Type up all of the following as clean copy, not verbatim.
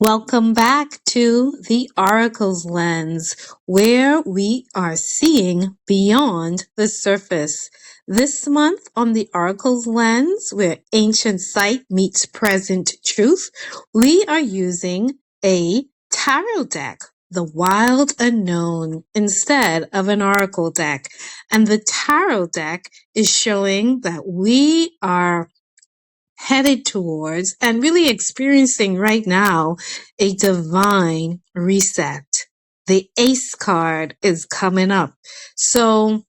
Welcome back to the Oracle's Lens, where we are seeing beyond the surface. This month on the Oracle's Lens, where ancient sight meets present truth, we are using a tarot deck, the wild unknown, instead of an oracle deck. And the tarot deck is showing that we are headed towards and really experiencing right now a divine reset. The ace card is coming up. So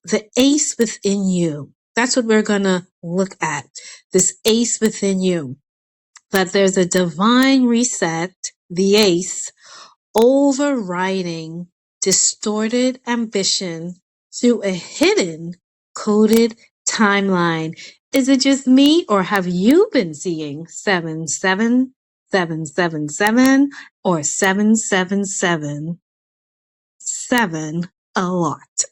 the ace within you, that's what we're going to look at. This ace within you, that there's a divine reset, the ace, overriding distorted ambition through a hidden coded timeline. Is it just me, or have you been seeing 77777 or 7777 a lot?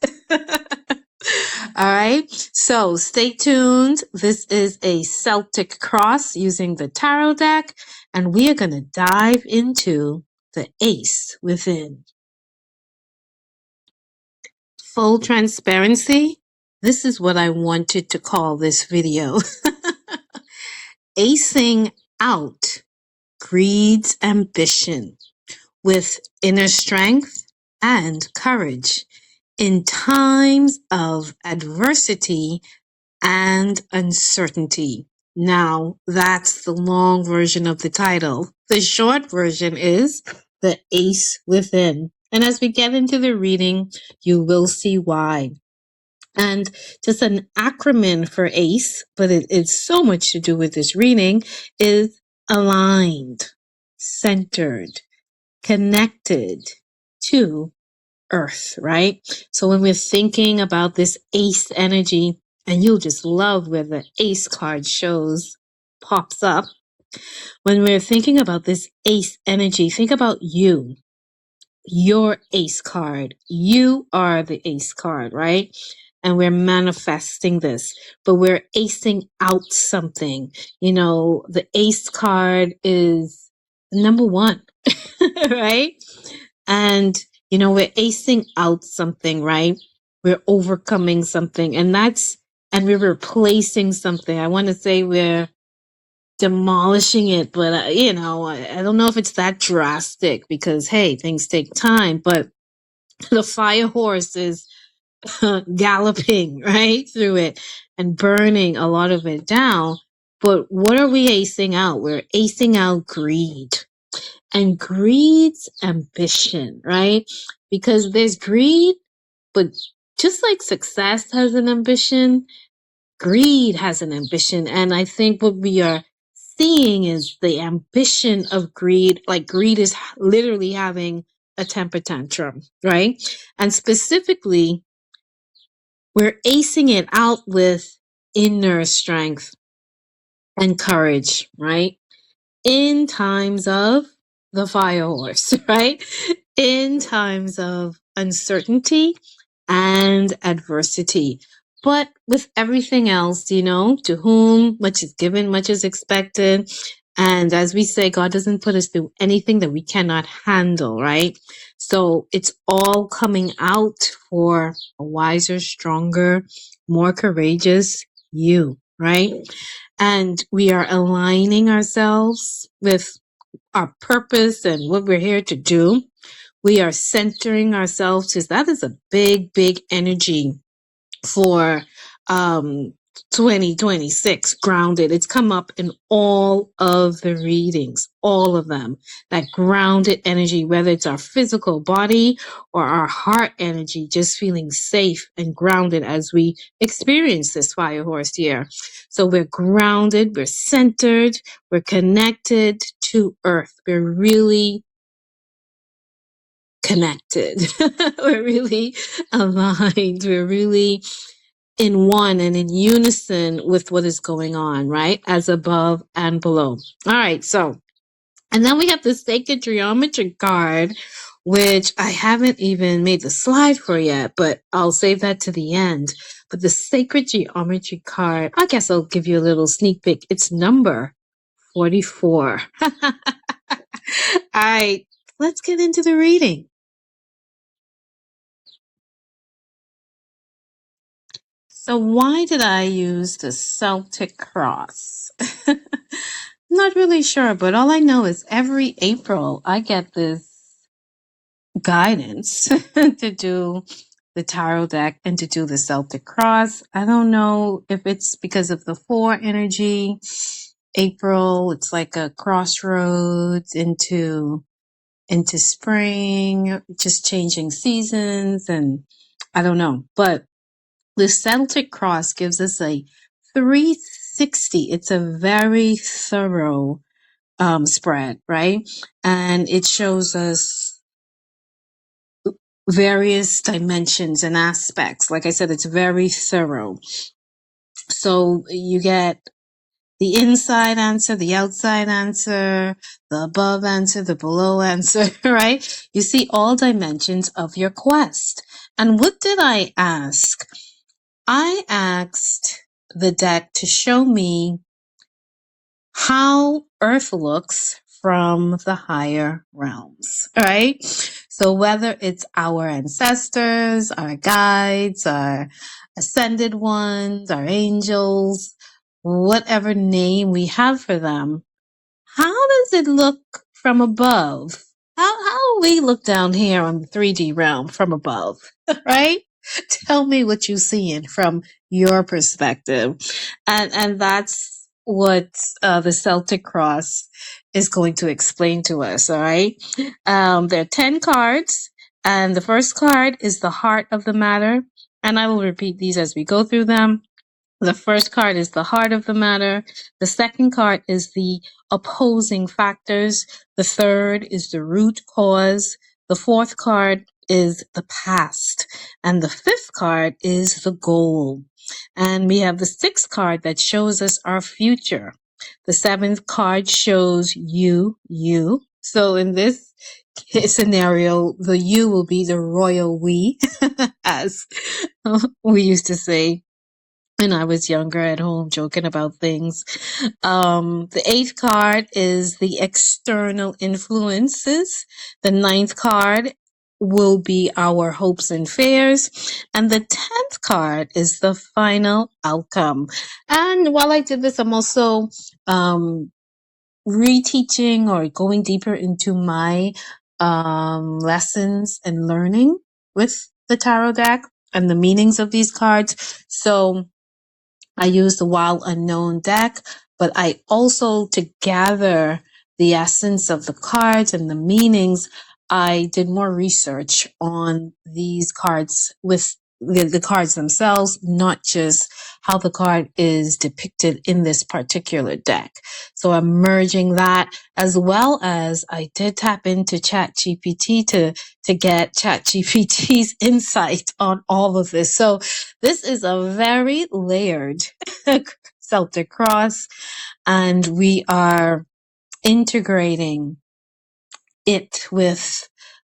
All right. So stay tuned. This is a Celtic cross using the tarot deck, and we are going to dive into the ace within. Full transparency. This is what I wanted to call this video. Acing out greed's ambition with inner strength and courage in times of adversity and uncertainty. Now, that's the long version of the title. The short version is the ace within. And as we get into the reading, you will see why. And just an acronym for ACE, but it's so much to do with this reading, is aligned, centered, connected to Earth, right? So when we're thinking about this ACE energy, and you'll just love where the ACE card pops up. When we're thinking about this ACE energy, think about you, your ACE card. You are the ACE card, right? And we're manifesting this, but we're acing out something. You know, the ace card is number one, right? And, you know, we're acing out something, right? We're overcoming something, and we're replacing something. I want to say we're demolishing it, but, you know, I don't know if it's that drastic because, hey, things take time, but the fire horse is galloping right through it and burning a lot of it down. But what are we acing out? We're acing out greed, and greed's ambition, right? Because there's greed, but just like success has an ambition, greed has an ambition. And I think what we are seeing is the ambition of greed. Like greed is literally having a temper tantrum, right? And specifically, we're acing it out with inner strength and courage, right? In times of the fire horse, right? In times of uncertainty and adversity. But with everything else, you know, to whom much is given, much is expected. And as we say, God doesn't put us through anything that we cannot handle, right? So it's all coming out for a wiser, stronger, more courageous you, right? And we are aligning ourselves with our purpose and what we're here to do. We are centering ourselves, because that is a big, big energy for 2026. Grounded. It's come up in all of the readings, all of them. That grounded energy, whether it's our physical body or our heart energy, just feeling safe and grounded as we experience this fire horse year. So we're grounded, we're centered, we're connected to Earth. We're really connected. We're really aligned. We're really in one and in unison with what is going on, right? As above and below. All right. So, and then we have the sacred geometry card, which I haven't even made the slide for yet, but I'll save that to the end. But the sacred geometry card, I guess I'll give you a little sneak peek. It's number 44. All right, let's get into the reading. So why did I use the Celtic cross? Not really sure, but all I know is every April I get this guidance to do the tarot deck and to do the Celtic cross. I don't know if it's because of the 4 energy. April, it's like a crossroads into spring, just changing seasons, and I don't know. But the Celtic cross gives us a 360. It's a very thorough spread, right? And it shows us various dimensions and aspects. Like I said, it's very thorough. So you get the inside answer, the outside answer, the above answer, the below answer, right? You see all dimensions of your quest. And what did I ask? I asked the deck to show me how Earth looks from the higher realms, right? So whether it's our ancestors, our guides, our ascended ones, our angels, whatever name we have for them, how does it look from above? How do we look down here on the 3D realm from above, right? Tell me what you're seeing from your perspective. And that's what the Celtic cross is going to explain to us, all right? There are 10 cards, and the first card is the heart of the matter. And I will repeat these as we go through them. The first card is the heart of the matter. The second card is the opposing factors. The third is the root cause. The fourth card is the past. And the fifth card is the goal. And we have the sixth card that shows us our future. The seventh card shows you. So in this scenario, the you will be the royal we, as we used to say when I was younger at home, joking about things. The eighth card is the external influences. The ninth card will be our hopes and fears. And the 10th card is the final outcome. And while I did this, I'm also reteaching or going deeper into my lessons and learning with the tarot deck and the meanings of these cards. So I use the Wild Unknown deck, but I also, to gather the essence of the cards and the meanings, I did more research on these cards with the cards themselves, not just how the card is depicted in this particular deck. So I'm merging that, as well as I did tap into ChatGPT to get ChatGPT's insight on all of this. So this is a very layered Celtic cross, and we are integrating it with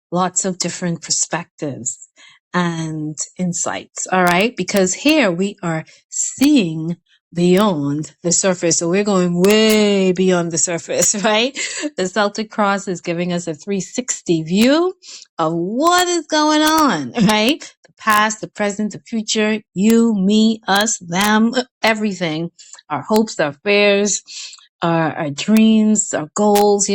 lots of different perspectives and insights. All right. Because here we are seeing beyond the surface. So we're going way beyond the surface, right? The Celtic cross is giving us a 360 view of what is going on, right? The past, the present, the future, you, me, us, them, everything, our hopes, our fears, our dreams, our goals,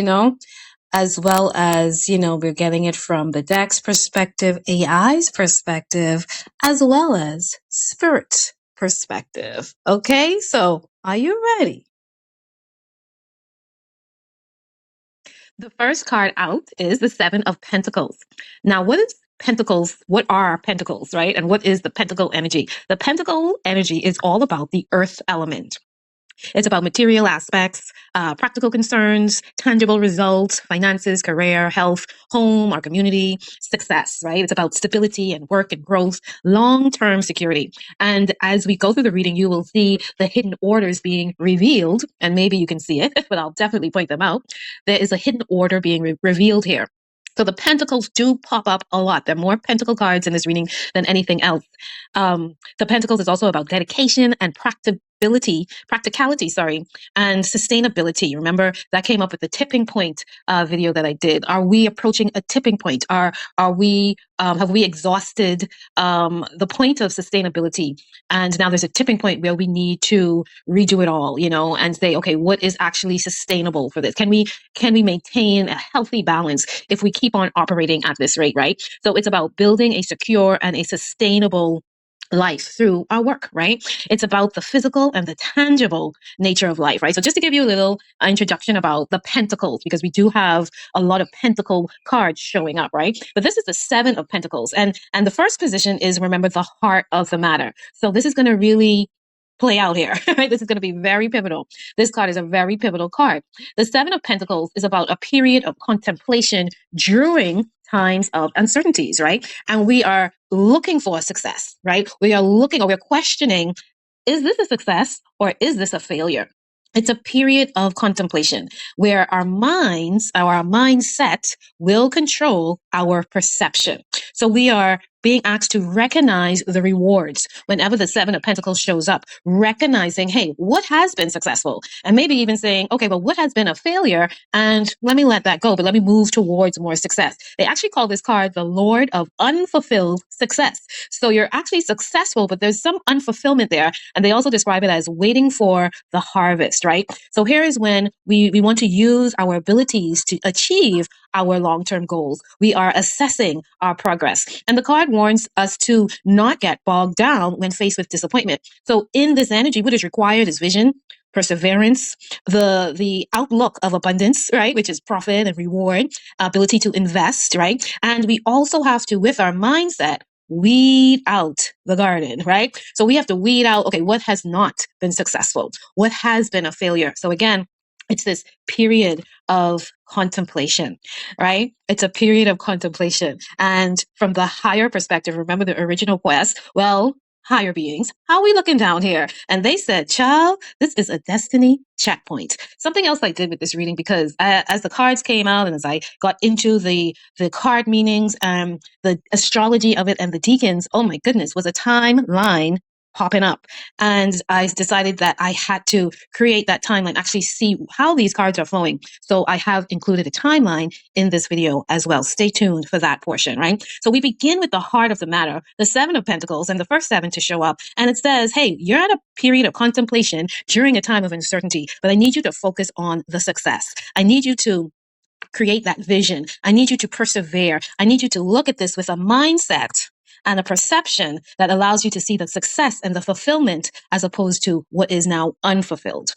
as well as, we're getting it from the deck's perspective, AI's perspective, as well as spirit perspective. Okay, so are you ready? The first card out is the 7 of Pentacles. Now, what is Pentacles? What are Pentacles, right? And what is the Pentacle energy? The Pentacle energy is all about the earth element. It's about material aspects, practical concerns, tangible results, finances, career, health, home, our community, success, right? It's about stability and work and growth, long-term security. And as we go through the reading, you will see the hidden orders being revealed, and maybe you can see it, but I'll definitely point them out. There is a hidden order being revealed here. So the pentacles do pop up a lot. There are more pentacle cards in this reading than anything else. The pentacles is also about dedication and practicality, sorry, and sustainability. Remember that came up with the tipping point video that I did. Are we approaching a tipping point? Are we have we exhausted the point of sustainability? And now there's a tipping point where we need to redo it all, you know, and say, okay, what is actually sustainable for this? Can we maintain a healthy balance if we keep on operating at this rate, right? So it's about building a secure and a sustainable life through our work, right? It's about the physical and the tangible nature of life, right? So just to give you a little introduction about the pentacles, because we do have a lot of pentacle cards showing up, right? But this is the 7 of Pentacles, and the first position is, remember, the heart of the matter. So this is going to really play out here, right? This is going to be very pivotal. This card is a very pivotal card. The 7 of Pentacles is about a period of contemplation during times of uncertainties, right? And we are looking for success, right? We are looking, or we're questioning, is this a success or is this a failure? It's a period of contemplation where our minds, our mindset will control our perception. So we are being asked to recognize the rewards whenever the 7 of Pentacles shows up, recognizing, hey, what has been successful? And maybe even saying, okay, but what has been a failure? And let me let that go, but let me move towards more success. They actually call this card the Lord of Unfulfilled Success. So you're actually successful, but there's some unfulfillment there. And they also describe it as waiting for the harvest, right? So here is when we want to use our abilities to achieve our long-term goals. We are assessing our progress. And the card warns us to not get bogged down when faced with disappointment. So in this energy, what is required is vision, perseverance, the outlook of abundance, right? Which is profit and reward, ability to invest, right? And we also have to, with our mindset, weed out the garden, right? So we have to weed out, okay, what has not been successful? What has been a failure? So again, it's this period of contemplation, right? It's a period of contemplation. And from the higher perspective, remember the original quest, well, higher beings, how are we looking down here? And they said, child, this is a destiny checkpoint. Something else I did with this reading, because as the cards came out and as I got into the card meanings and the astrology of it and the deacons, oh my goodness, was a timeline popping up. And I decided that I had to create that timeline, actually see how these cards are flowing. So I have included a timeline in this video as well. Stay tuned for that portion, right? So we begin with the heart of the matter, the 7 of Pentacles, and the first 7 to show up. And it says, hey, you're at a period of contemplation during a time of uncertainty, but I need you to focus on the success. I need you to create that vision. I need you to persevere. I need you to look at this with a mindset and a perception that allows you to see the success and the fulfillment as opposed to what is now unfulfilled.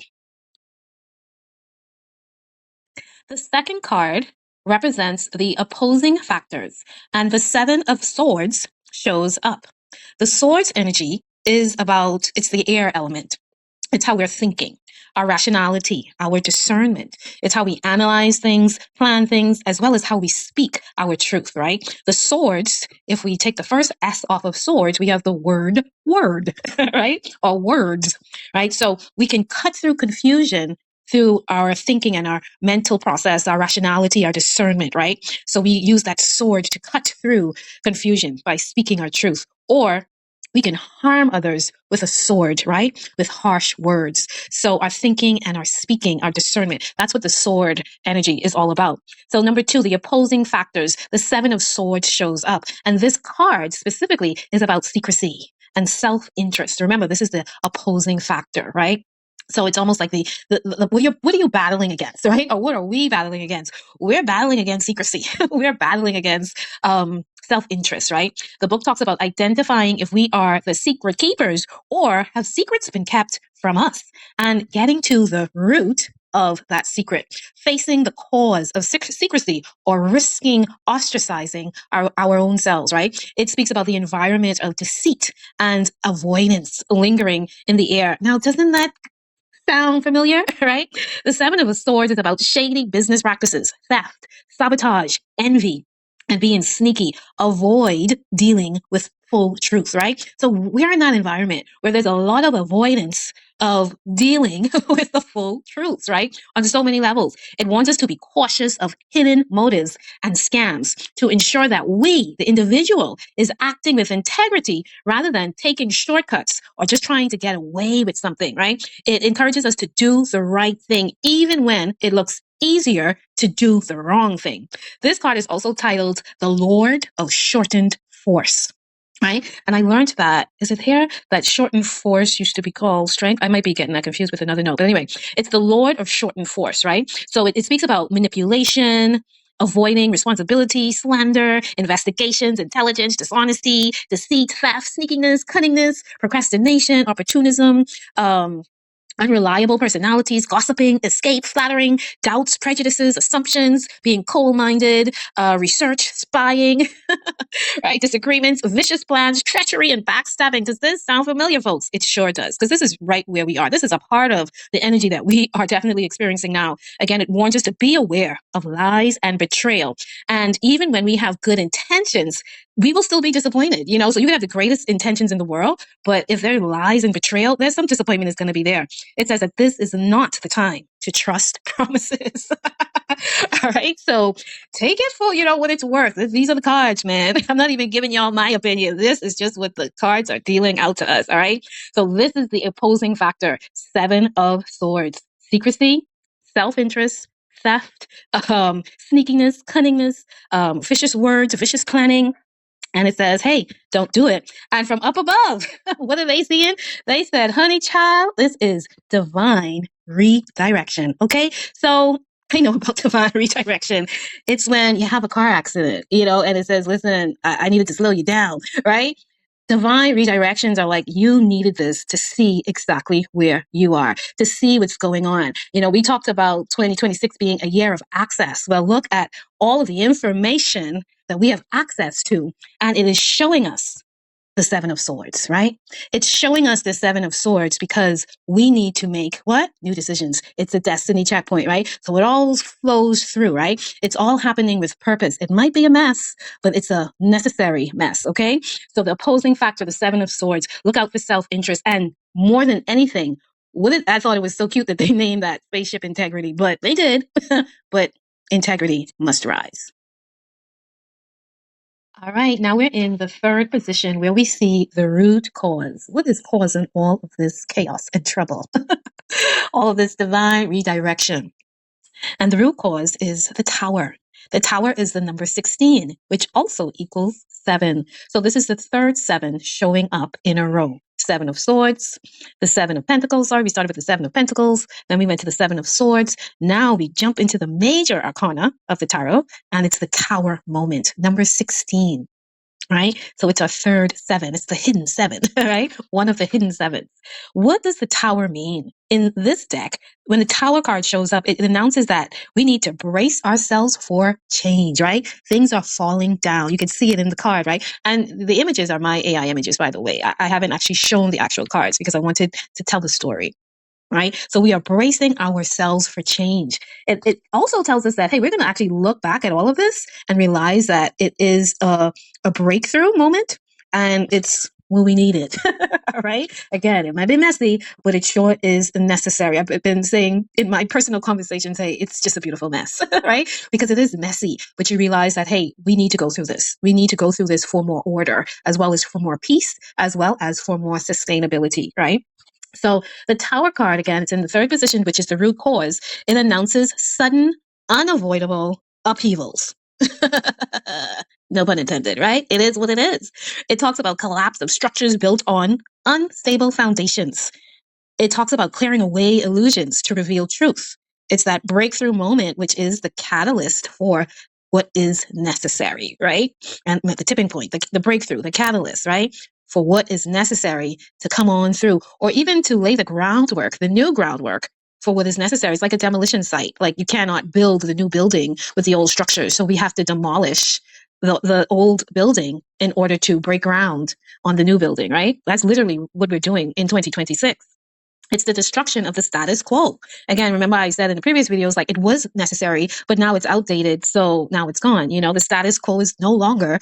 The second card represents the opposing factors, and the 7 of Swords shows up. The Swords energy is about, it's the air element. It's how we're thinking, our rationality, our discernment. It's how we analyze things, plan things, as well as how we speak our truth, right? The swords, if we take the first S off of swords, we have the word, right? Or words, right? So we can cut through confusion through our thinking and our mental process, our rationality, our discernment, right? So we use that sword to cut through confusion by speaking our truth. Or we can harm others with a sword, right? With harsh words. So our thinking and our speaking, our discernment, that's what the sword energy is all about. So number 2, the opposing factors, the 7 of Swords shows up. And this card specifically is about secrecy and self-interest. Remember, this is the opposing factor, right? So it's almost like what are you battling against, right? Or what are we battling against? We're battling against secrecy. We're battling against self-interest, right? The book talks about identifying if we are the secret keepers or have secrets been kept from us, and getting to the root of that secret, facing the cause of secrecy or risking ostracizing our own selves, right? It speaks about the environment of deceit and avoidance lingering in the air. Now, doesn't that sound familiar, right? The 7 of Swords is about shady business practices, theft, sabotage, envy, and being sneaky. Avoid dealing with full truth, right? So we're in that environment where there's a lot of avoidance of dealing with the full truths, right? On so many levels. It wants us to be cautious of hidden motives and scams to ensure that we, the individual, is acting with integrity rather than taking shortcuts or just trying to get away with something, right? It encourages us to do the right thing, even when it looks easier to do the wrong thing. This card is also titled The Lord of Shortened Force. Right? And I learned that, is it here? That shortened force used to be called strength. I might be getting that confused with another note. But anyway, it's the Lord of shortened force, right? So it speaks about manipulation, avoiding responsibility, slander, investigations, intelligence, dishonesty, deceit, theft, sneakiness, cunningness, procrastination, opportunism, unreliable personalities, gossiping, escape, flattering, doubts, prejudices, assumptions, being cold-minded, research, spying, right? Disagreements, vicious plans, treachery, and backstabbing. Does this sound familiar, folks? It sure does, because this is right where we are. This is a part of the energy that we are definitely experiencing now. Again, it warns us to be aware of lies and betrayal. And even when we have good intentions, we will still be disappointed, you know? So you can have the greatest intentions in the world, but if there are lies and betrayal, there's some disappointment is going to be there. It says that this is not the time to trust promises. All right. So take it for, what it's worth. These are the cards, man. I'm not even giving y'all my opinion. This is just what the cards are dealing out to us. All right. So this is the opposing factor. 7 of Swords. Secrecy, self-interest, theft, sneakiness, cunningness, vicious words, vicious planning. And it says, hey, don't do it. And from up above, what are they seeing? They said, honey child, this is divine redirection. Okay. So I know about divine redirection. It's when you have a car accident, and it says, listen, I needed to slow you down, right? Divine redirections are like, you needed this to see exactly where you are, to see what's going on. We talked about 2026 being a year of access. Well, look at all of the information that we have access to, and it is showing us the 7 of Swords, right? It's showing us the 7 of Swords because we need to make what? New decisions. It's a destiny checkpoint, right? So it all flows through, right? It's all happening with purpose. It might be a mess, but it's a necessary mess, okay? So the opposing factor, the 7 of Swords, look out for self-interest. And more than anything, I thought it was so cute that they named that spaceship integrity, but they did. But integrity must rise. All right, now we're in the third position where we see the root cause. What is causing all of this chaos and trouble? All of this divine redirection. And the root cause is the Tower. The Tower is the number 16, which also equals 7. So this is the third 7 showing up in a row. 7 of Swords, the 7 of Pentacles. Sorry, we started with the 7 of Pentacles. Then we went to the 7 of Swords. Now we jump into the major arcana of the tarot, and it's the Tower moment, number 16. Right? So it's our third 7. It's the hidden 7, right? One of the hidden 7s. What does the Tower mean? In this deck, when the Tower card shows up, it announces that we need to brace ourselves for change, right? Things are falling down. You can see it in the card, right? And the images are my AI images, by the way. I haven't actually shown the actual cards because I wanted to tell the story. Right? So we are bracing ourselves for change. It also tells us that, hey, we're going to actually look back at all of this and realize that it is a breakthrough moment and it's when we need it. All right. Again, it might be messy, but it sure is necessary. I've been saying in my personal conversations, hey, it's just a beautiful mess, right? Because it is messy, but you realize that, hey, we need to go through this. We need to go through this for more order, as well as for more peace, as well as for more sustainability, right? So the Tower card, again, it's in the third position, which is the root cause. It announces sudden, unavoidable upheavals. No pun intended, right? It is what it is. It talks about collapse of structures built on unstable foundations. It talks about clearing away illusions to reveal truth. It's that breakthrough moment, which is the catalyst for what is necessary, right? And the tipping point, the breakthrough, the catalyst, right? For what is necessary to come on through, or even to lay the groundwork, the new groundwork for what is necessary. It's like a demolition site. Like you cannot build the new building with the old structures. So we have to demolish the old building in order to break ground on the new building, right? That's literally what we're doing in 2026. It's the destruction of the status quo. Again, remember I said in the previous videos, like it was necessary, but now it's outdated. So now it's gone. The status quo is no longer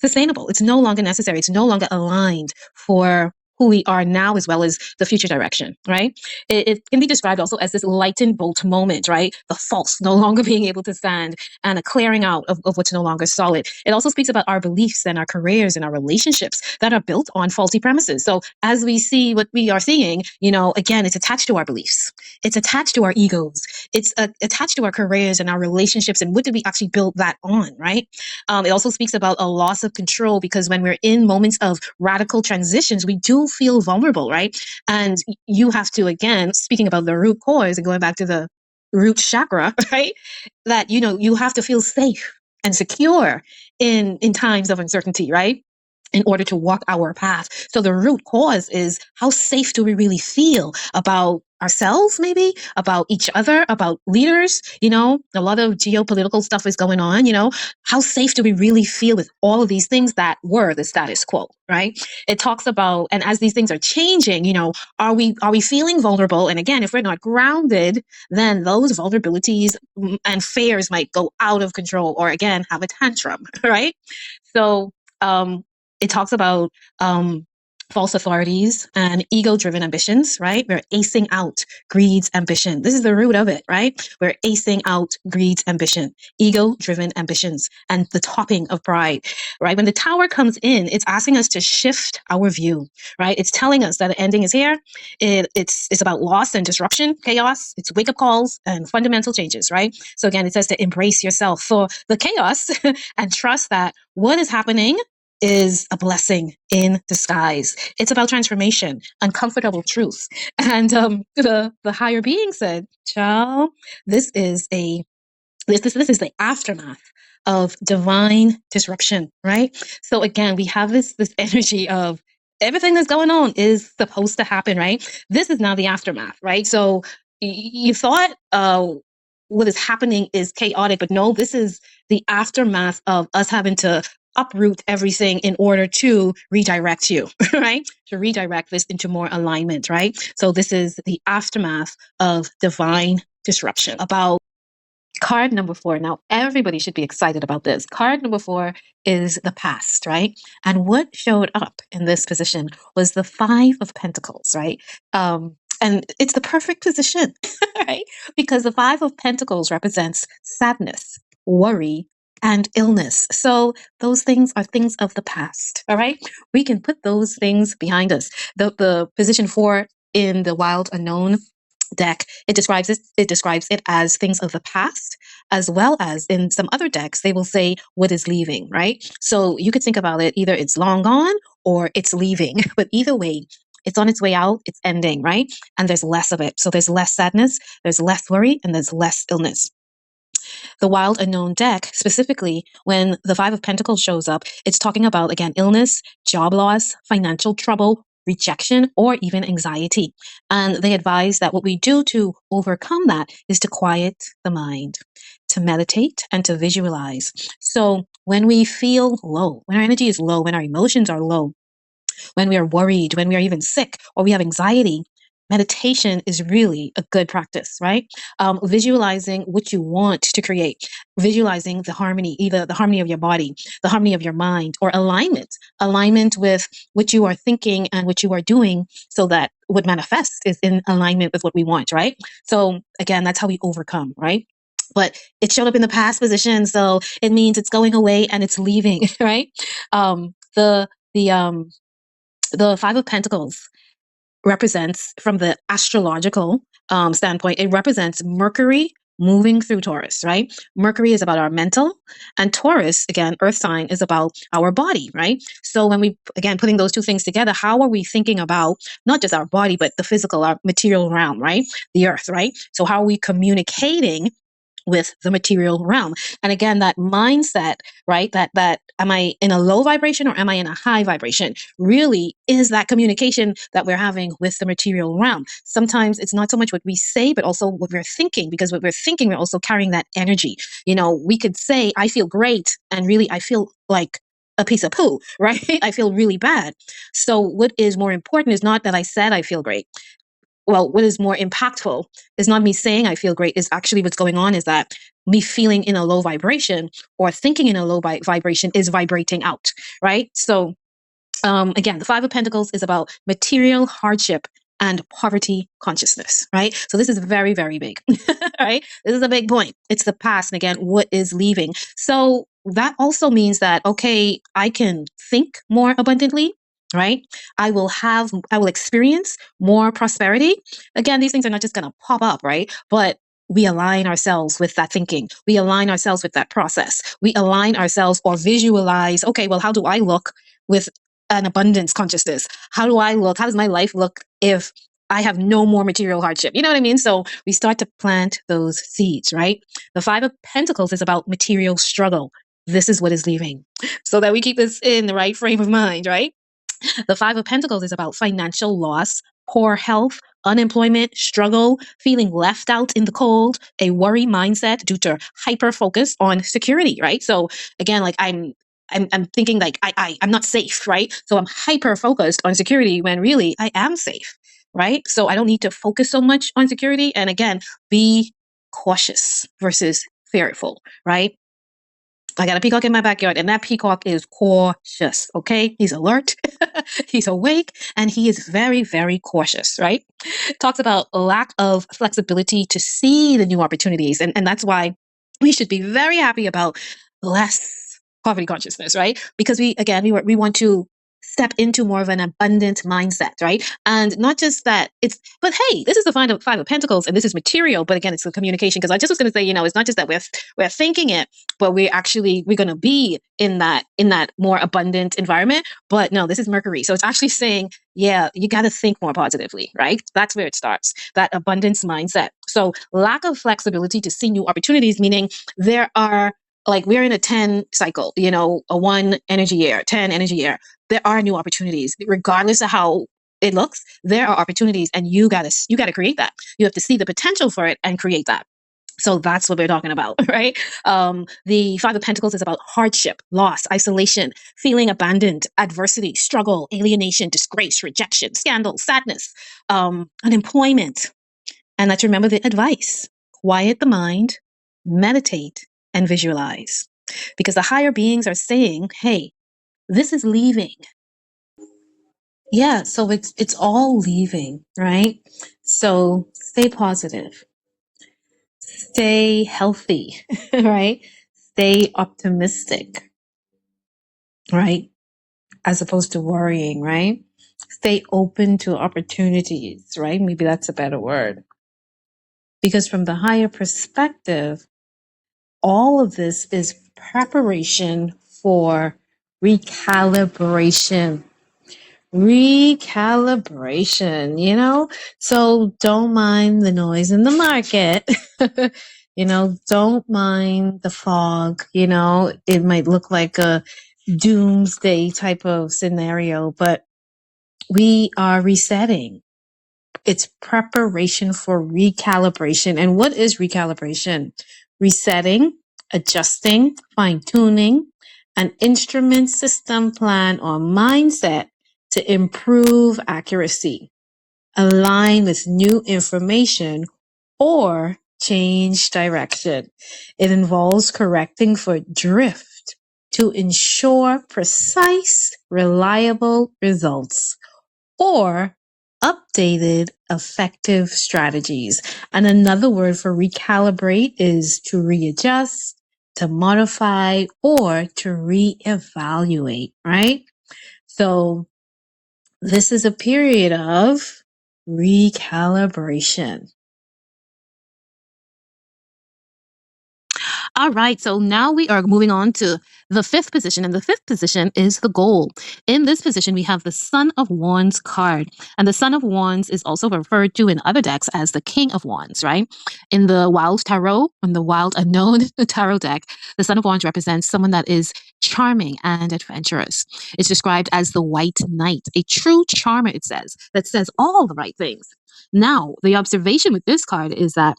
sustainable. It's no longer necessary. It's no longer aligned for who we are now as well as the future direction, right? It can be described also as this lightning bolt moment, right? The false no longer being able to stand and a clearing out of what's no longer solid. It also speaks about our beliefs and our careers and our relationships that are built on faulty premises. So as we see what we are seeing, you know, again, it's attached to our beliefs. It's attached to our egos. It's attached to our careers and our relationships. And what did we actually build that on, right? It also speaks about a loss of control because when we're in moments of radical transitions, we do feel vulnerable, right? And you have to, again, speaking about the root cause and going back to the root chakra, right? That, you know, you have to feel safe and secure in times of uncertainty, right? In order to walk our path. So the root cause is how safe do we really feel about ourselves, maybe about each other, about leaders? You know, a lot of geopolitical stuff is going on. You know, how safe do we really feel with all of these things that were the status quo, right? It talks about, and as these things are changing, you know, are we feeling vulnerable? And again, if we're not grounded, then those vulnerabilities and fears might go out of control, or again have a tantrum, right? So it talks about false authorities and ego-driven ambitions, right? We're acing out greed's ambition. This is the root of it, right? We're acing out greed's ambition, ego-driven ambitions, and the topping of pride, right? When the tower comes in, it's asking us to shift our view, right? It's telling us that the ending is here. It's about loss and disruption, chaos. It's wake-up calls and fundamental changes, right? So again, it says to embrace yourself for the chaos and trust that what is happening is a blessing in disguise. It's about transformation, uncomfortable truth. And the higher being said, child, this is the aftermath of divine disruption, right? So again, we have this energy of everything that's going on is supposed to happen, right? This is now the aftermath, right? So you thought what is happening is chaotic, but no, this is the aftermath of us having to uproot everything in order to redirect you, right? To redirect this into more alignment, right? So this is the aftermath of divine disruption. About card number 4. Now, everybody should be excited about this. Card number 4 is the past, right? And what showed up in this position was the 5 of Pentacles, right? And it's the perfect position, right? Because the 5 of Pentacles represents sadness, worry, and illness. So those things are things of the past, all right? We can put those things behind us. The position 4 in the Wild Unknown deck, it describes it as things of the past, as well as in some other decks they will say what is leaving, right? So you could think about it, either it's long gone or it's leaving, but either way it's on its way out, it's ending, right? And there's less of it. So there's less sadness, there's less worry, and there's less illness. The Wild Unknown deck, specifically when the 5 of Pentacles shows up, it's talking about, again, illness, job loss, financial trouble, rejection, or even anxiety. And they advise that what we do to overcome that is to quiet the mind, to meditate, and to visualize. So when we feel low, when our energy is low, when our emotions are low, when we are worried, when we are even sick, or we have anxiety, meditation is really a good practice, right? Visualizing what you want to create, visualizing the harmony, either the harmony of your body, the harmony of your mind, or alignment with what you are thinking and what you are doing, so that what manifests is in alignment with what we want, right? So again, that's how we overcome, right? But it showed up in the past position, so it means it's going away and it's leaving, right? The 5 of Pentacles represents, from the astrological standpoint, it represents Mercury moving through Taurus, right? Mercury is about our mental, and Taurus, again, earth sign, is about our body, right? So when we, again, putting those two things together, how are we thinking about not just our body, but the physical, our material realm, right? The earth, right? So how are we communicating with the material realm? And again, that mindset, right? That am I in a low vibration or am I in a high vibration? Really is that communication that we're having with the material realm. Sometimes it's not so much what we say, but also what we're thinking, because what we're thinking, we're also carrying that energy. You know, we could say, I feel great, and really I feel like a piece of poo, right? I feel really bad. So what is more important is not that I said I feel great. Well, what is more impactful is not me saying I feel great, is actually what's going on is that me feeling in a low vibration or thinking in a low vibration is vibrating out, right? So again, the Five of Pentacles is about material hardship and poverty consciousness, right? So this is very, very big, right? This is a big point. It's the past. And again, what is leaving? So that also means that, okay, I can think more abundantly, right? I will experience more prosperity. Again, these things are not just going to pop up, right? But we align ourselves with that thinking. We align ourselves with that process. We align ourselves or visualize, okay, well, how do I look with an abundance consciousness? How do I look? How does my life look if I have no more material hardship? You know what I mean? So we start to plant those seeds, right? The Five of Pentacles is about material struggle. This is what is leaving, so that we keep this in the right frame of mind, right? The Five of Pentacles is about financial loss, poor health, unemployment, struggle, feeling left out in the cold, a worry mindset due to hyper focus on security, right? So again, like I'm thinking like I'm not safe, right? So I'm hyper focused on security when really I am safe, right? So I don't need to focus so much on security. And again, be cautious versus fearful, right? I got a peacock in my backyard, and that peacock is cautious, okay? He's alert, he's awake, and he is very, very cautious, right? Talks about a lack of flexibility to see the new opportunities. And that's why we should be very happy about less poverty consciousness, right? Because we want to step into more of an abundant mindset, right? And not just that but hey, this is the Five of Pentacles, and this is material, but again, it's the communication. Because I just was going to say, it's not just that we're thinking it, but we're going to be in that more abundant environment. But no, this is Mercury. So it's actually saying, yeah, you got to think more positively, right? That's where it starts, that abundance mindset. So lack of flexibility to see new opportunities, meaning there are, like, we're in a 10 cycle, a 1 energy year, 10 energy year. There are new opportunities, regardless of how it looks. There are opportunities, and you gotta create that. You have to see the potential for it and create that. So that's what we're talking about, right? The Five of Pentacles is about hardship, loss, isolation, feeling abandoned, adversity, struggle, alienation, disgrace, rejection, scandal, sadness, unemployment. And let's remember the advice: quiet the mind, meditate, and visualize. Because the higher beings are saying, hey, this is leaving. Yeah, so it's all leaving, right? So stay positive. Stay healthy, right? Stay optimistic, right? As opposed to worrying, right? Stay open to opportunities, right? Maybe that's a better word. Because from the higher perspective, all of this is preparation for recalibration. So don't mind the noise in the market. Don't mind the fog. It might look like a doomsday type of scenario, but we are resetting. It's preparation for recalibration. And what is recalibration? Resetting, adjusting, fine tuning, an instrument, system, plan, or mindset to improve accuracy, align with new information, or change direction. It involves correcting for drift to ensure precise, reliable results, or updated effective strategies. And another word for recalibrate is to readjust, to modify, or to reevaluate, right? So this is a period of recalibration. All right, so now we are moving on to the fifth position, and the fifth position is the goal. In this position, we have the Son of Wands card, and the Son of Wands is also referred to in other decks as the King of Wands, right? In the Wild Tarot, in the Wild Unknown Tarot deck, the Son of Wands represents someone that is charming and adventurous. It's described as the White Knight, a true charmer, it says, that says all the right things. Now, the observation with this card is that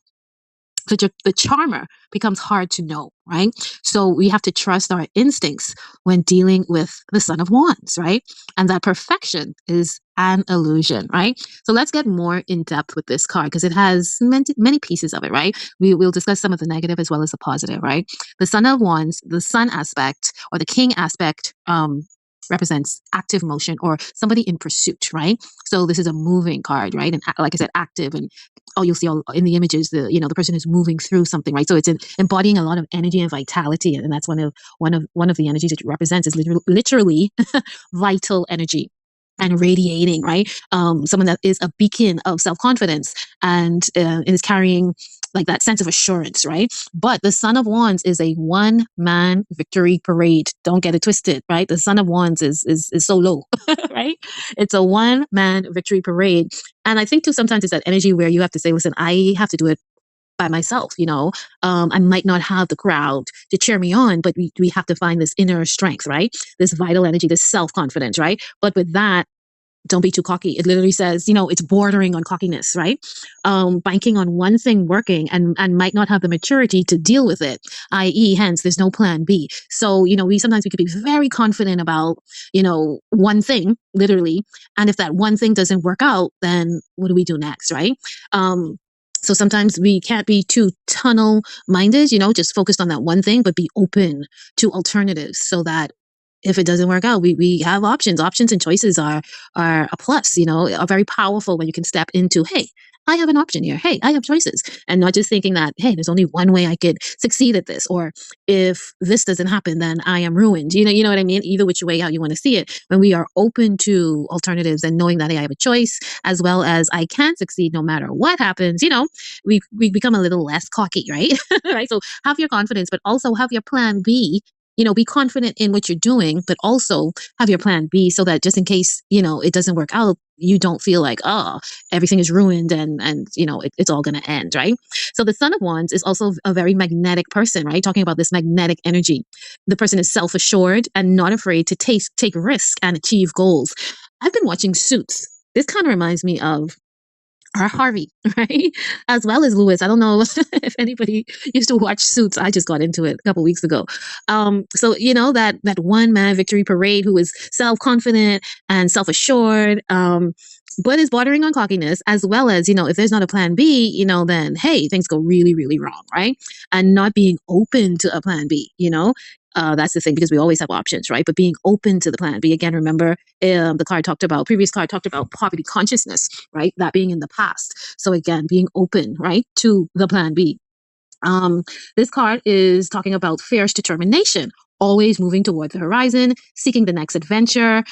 the charmer becomes hard to know, right? So we have to trust our instincts when dealing with the Son of Wands, right? And that perfection is an illusion, right? So let's get more in depth with this card because it has many pieces of it, right? We'll discuss some of the negative as well as the positive, right? The Son of Wands, the Sun aspect or the King aspect, represents active motion or somebody in pursuit, right? So this is a moving card, right? And like I said, active, and you'll see all in the images, the person is moving through something, right? So it's embodying a lot of energy and vitality, and that's one of the energies it represents is literally vital energy and radiating, right? Someone that is a beacon of self-confidence and is carrying like that sense of assurance, right? But the Son of Wands is a one-man victory parade. Don't get it twisted, right? The Son of Wands is so low, right? It's a one-man victory parade. And I think too, sometimes it's that energy where you have to say, listen, I have to do it by myself, I might not have the crowd to cheer me on, but we have to find this inner strength, right? This vital energy, this self-confidence, right? But with that, don't be too cocky. It literally says, it's bordering on cockiness, right? Banking on one thing working and might not have the maturity to deal with it, i.e. hence there's no plan B. So, we sometimes we could be very confident about, one thing, literally. And if that one thing doesn't work out, then what do we do next, right? So sometimes we can't be too tunnel minded, just focused on that one thing, but be open to alternatives so that if it doesn't work out, we have options. Options and choices are a plus, are very powerful when you can step into, hey, I have an option here. Hey, I have choices. And not just thinking that, hey, there's only one way I could succeed at this. Or if this doesn't happen, then I am ruined. You know what I mean? Either which way how you want to see it. When we are open to alternatives and knowing that, hey, I have a choice, as well as I can succeed no matter what happens, we become a little less cocky, right? Right. So have your confidence, but also have your plan B. Be confident in what you're doing, but also have your plan B so that just in case, it doesn't work out, you don't feel like, oh, everything is ruined and it's all going to end, right? So the Son of Wands is also a very magnetic person, right? Talking about this magnetic energy. The person is self-assured and not afraid to take risk and achieve goals. I've been watching Suits. This kind of reminds me of or Harvey, right? As well as Lewis. I don't know if anybody used to watch Suits. I just got into it a couple weeks ago. So that one man victory parade who is self-confident and self-assured, but is bordering on cockiness, as well as, if there's not a plan B, then hey, things go really, really wrong, right? And not being open to a plan B, that's the thing, because we always have options, right? But being open to the plan B, again, remember the previous card talked about poverty consciousness, right? That being in the past. So again, being open, right, to the plan B. This card is talking about fierce determination, always moving toward the horizon, seeking the next adventure,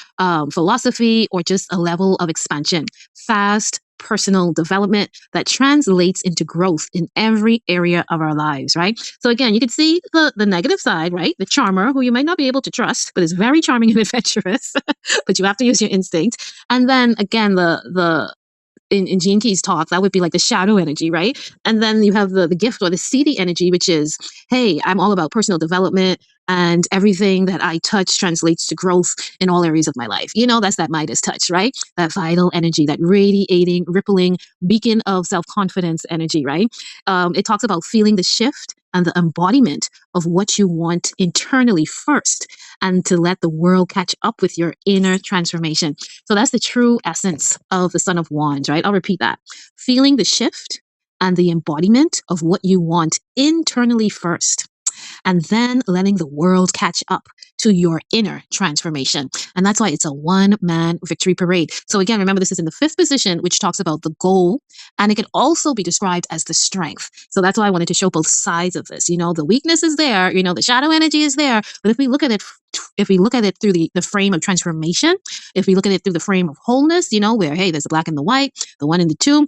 philosophy, or just a level of expansion. Fast personal development that translates into growth in every area of our lives, right? So again, you can see the negative side, right? The charmer, who you might not be able to trust, but is very charming and adventurous, but you have to use your instinct. And then again, in Gene Key's talk, that would be like the shadow energy, right? And then you have the gift or the seedy energy, which is, hey, I'm all about personal development and everything that I touch translates to growth in all areas of my life. That's that Midas touch, right? That vital energy, that radiating, rippling beacon of self-confidence energy, right? It talks about feeling the shift and the embodiment of what you want internally first, and to let the world catch up with your inner transformation. So that's the true essence of the Son of Wands, right? I'll repeat that. Feeling the shift and the embodiment of what you want internally first, and then letting the world catch up to your inner transformation. And that's why it's a one-man victory parade. So again, remember, this is in the 5th position, which talks about the goal, and it can also be described as the strength. So that's why I wanted to show both sides of this. The weakness is there, the shadow energy is there, but if we look at it through the frame of transformation, if we look at it through the frame of wholeness, where, hey, there's the black and the white, the 1 and the 2,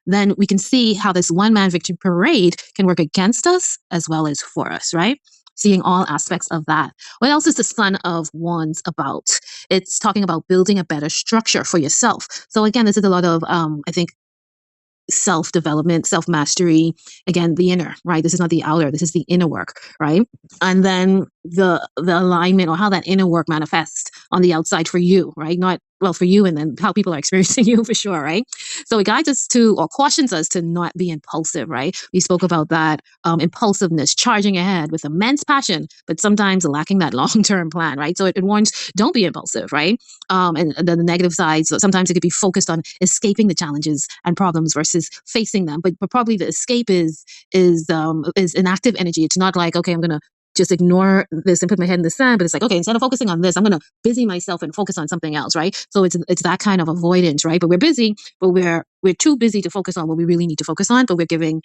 then we can see how this one-man victory parade can work against us as well as for us, right? Seeing all aspects of that. What else is the Son of Wands about? It's talking about building a better structure for yourself. So again, this is a lot of, I think, self-development, self-mastery. Again, the inner, right? This is not the outer, this is the inner work, right? And then the alignment, or how that inner work manifests on the outside for you, right? Not well, for you and then how people are experiencing you for sure, right? So it guides us to, or cautions us to not be impulsive, right? We spoke about that impulsiveness, charging ahead with immense passion, but sometimes lacking that long-term plan, right? So it warns, don't be impulsive, right? And the negative side, so sometimes it could be focused on escaping the challenges and problems versus facing them. But probably the escape is an active energy. It's not like, okay, I'm gonna just ignore this and put my head in the sand, but it's like, okay, instead of focusing on this, I'm gonna busy myself and focus on something else, right? So it's that kind of avoidance, right? But we're busy, but we're too busy to focus on what we really need to focus on, but we're giving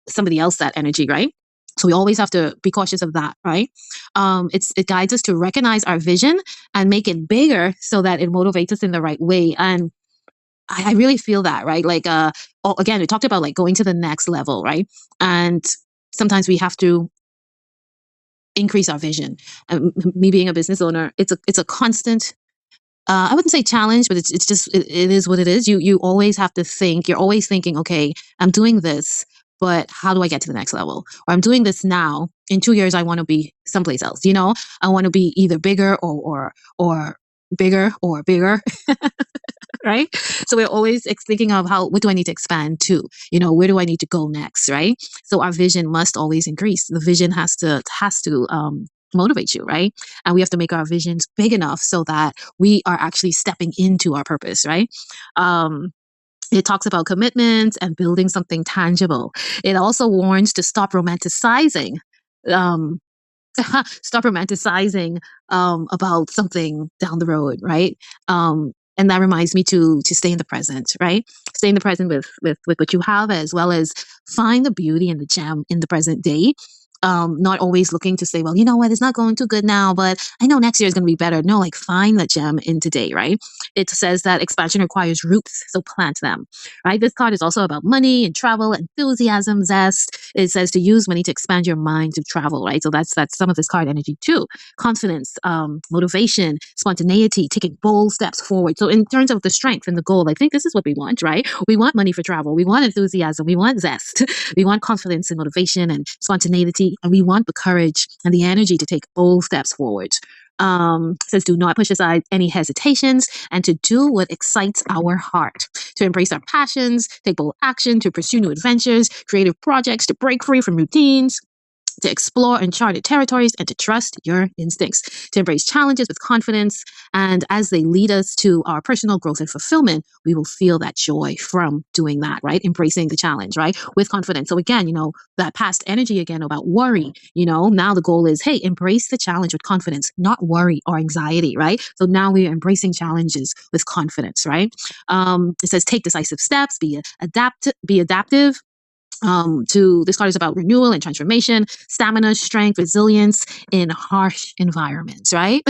somebody else that energy, right? So we always have to be cautious of that, right? It guides us to recognize our vision and make it bigger so that it motivates us in the right way. And I really feel that, right? Like, again, we talked about like going to the next level, right? And sometimes we have to increase our vision. Me being a business owner, it's a constant. I wouldn't say challenge, but it's just it is what it is. You always have to think. You're always thinking, okay, I'm doing this, but how do I get to the next level? Or I'm doing this now. In 2 years, I want to be someplace else. You know, I want to be either bigger or bigger or bigger. Right? So we're always thinking of what do I need to expand to? You know, where do I need to go next? Right? So our vision must always increase. The vision has to motivate you, right? And we have to make our visions big enough so that we are actually stepping into our purpose, right? It talks about commitments and building something tangible. It also warns to stop romanticizing. Um, Stop romanticizing about something down the road, right? And that reminds me to stay in the present, right? Stay in the present with what you have, as well as find the beauty and the gem in the present day. Not always looking to say, well, you know what, it's not going too good now, but I know next year is going to be better. No, like find the gem in today, right? It says that expansion requires roots, so plant them, right? This card is also about money and travel, enthusiasm, zest. It says to use money to expand your mind to travel, right? So that's some of this card energy too. Confidence, motivation, spontaneity, taking bold steps forward. So in terms of the strength and the goal, I think this is what we want, right? We want money for travel. We want enthusiasm. We want zest. We want confidence and motivation and spontaneity, and we want the courage and the energy to take bold steps forward. Says do not push aside any hesitations and to do what excites our heart, to embrace our passions, take bold action, to pursue new adventures, creative projects, to break free from routines, to explore uncharted territories, and to trust your instincts, to embrace challenges with confidence. And as they lead us to our personal growth and fulfillment, we will feel that joy from doing that, right? Embracing the challenge, right? With confidence. So again, you know, that past energy again about worry, you know, now the goal is, hey, embrace the challenge with confidence, not worry or anxiety, right? So now we're embracing challenges with confidence, right? It says take decisive steps, be adaptive, to this card is about renewal and transformation, stamina, strength, resilience in harsh environments, right?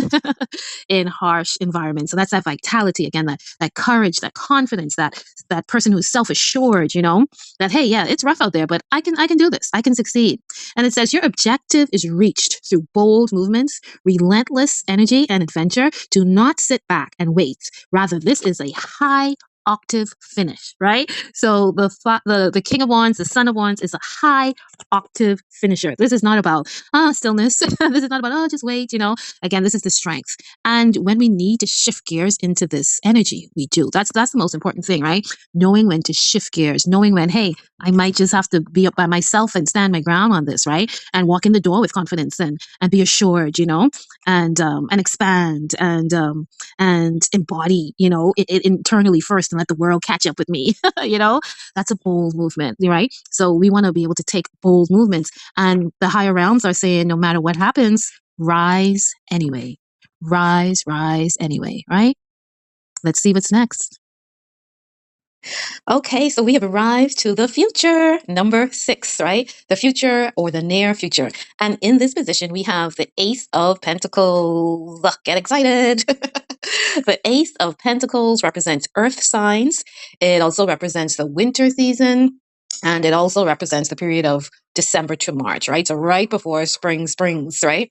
In harsh environments. So that's that vitality again, that courage, that confidence, that person who's self-assured, you know, that hey, yeah, it's rough out there, but I can do this. I can succeed. And it says your objective is reached through bold movements, relentless energy and adventure. Do not sit back and wait. Rather, this is a high octave finish, right? So the King of Wands, the Son of Wands is a high octave finisher. This is not about stillness. This is not about just wait, you know. Again, this is the strength. And when we need to shift gears into this energy, we do. That's the most important thing, right? Knowing when to shift gears, knowing when, hey, I might just have to be up by myself and stand my ground on this, right? And walk in the door with confidence and be assured, you know, and expand and embody, you know, it internally first and let the world catch up with me. You know, that's a bold movement, right? So we want to be able to take bold movements, and the higher realms are saying no matter what happens, rise anyway. Rise anyway, right? Let's see what's next. Okay, so we have arrived to the future, number 6, right? The future or the near future. And in this position, we have the Ace of Pentacles. Get excited. The Ace of Pentacles represents earth signs. It also represents the winter season. And it also represents the period of December to March, right? So right before spring springs, right?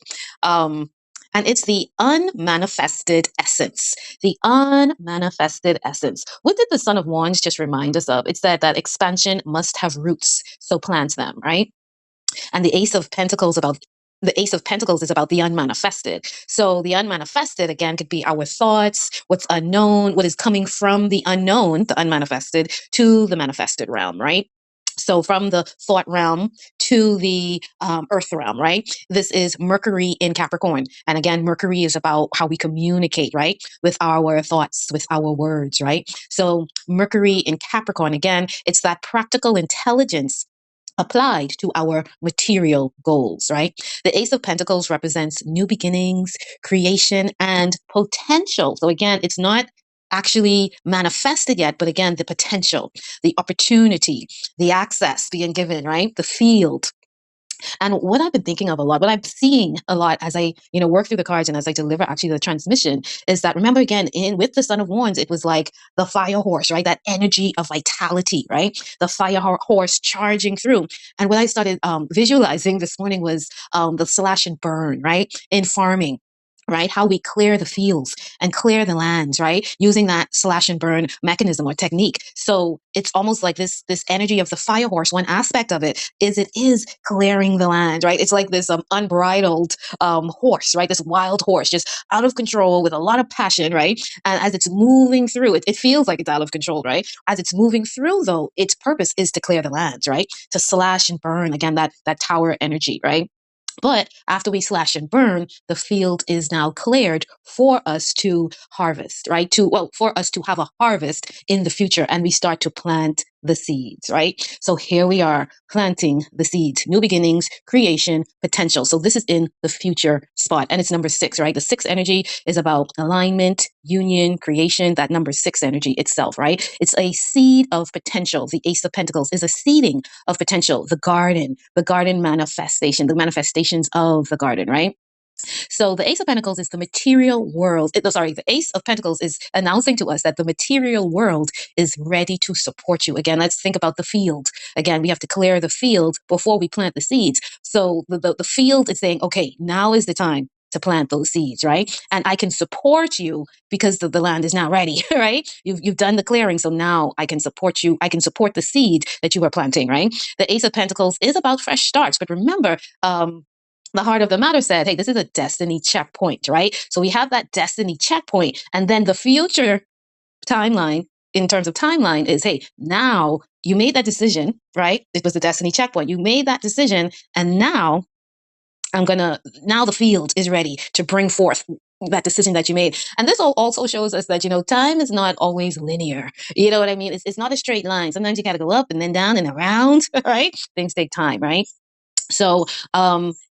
And it's the unmanifested essence. The unmanifested essence. What did the Son of Wands just remind us of? It's that expansion must have roots, so plant them, right? And the Ace of Pentacles about the Ace of Pentacles is about the unmanifested. So the unmanifested, again, could be our thoughts, what's unknown, what is coming from the unknown, the unmanifested, to the manifested realm, right? So from the thought realm to the earth realm, right? This is Mercury in Capricorn. And again, Mercury is about how we communicate, right? With our thoughts, with our words, right? So Mercury in Capricorn, again, it's that practical intelligence applied to our material goals, right? The Ace of Pentacles represents new beginnings, creation, and potential. So again, it's not actually manifested yet, but again, the potential, the opportunity, the access being given, right? The field. And what I've been thinking of a lot, what I'm seeing a lot as I, work through the cards and as I deliver actually the transmission is that, remember again, in with the Son of Wands, it was like the fire horse, right? That energy of vitality, right? The fire horse charging through. And what I started visualizing this morning was the slash and burn, right? In farming, right? How we clear the fields and clear the lands, right? Using that slash and burn mechanism or technique. So it's almost like this energy of the fire horse. One aspect of it is clearing the land, right? It's like this unbridled horse, right? This wild horse, just out of control with a lot of passion, right? And as it's moving through, it feels like it's out of control, right? As it's moving through, though, its purpose is to clear the lands, right? To slash and burn, again, that tower energy, right? But after we slash and burn, the field is now cleared for us to harvest, right? For us to have a harvest in the future, and we start to plant the seeds, right? So here we are planting the seeds, new beginnings, creation, potential. So this is in the future spot, and it's number 6, right? The 6 energy is about alignment, union, creation, that number 6 energy itself, right? It's a seed of potential. The Ace of Pentacles is a seeding of potential, the garden manifestation, the manifestations of the garden, right? So the Ace of Pentacles is the material world. The Ace of Pentacles is announcing to us that the material world is ready to support you. Again, let's think about the field. Again, we have to clear the field before we plant the seeds. So the field is saying, okay, now is the time to plant those seeds, right? And I can support you because the land is now ready, right? You've done the clearing, so now I can support you. I can support the seed that you are planting, right? The Ace of Pentacles is about fresh starts, but remember, the heart of the matter said, hey, this is a destiny checkpoint, right? So we have that destiny checkpoint. And then the future timeline, in terms of timeline, is, hey, now you made that decision, right? It was the destiny checkpoint. You made that decision. And now now the field is ready to bring forth that decision that you made. And this also shows us that, time is not always linear. You know what I mean? It's not a straight line. Sometimes you got to go up and then down and around, right? Things take time, right? So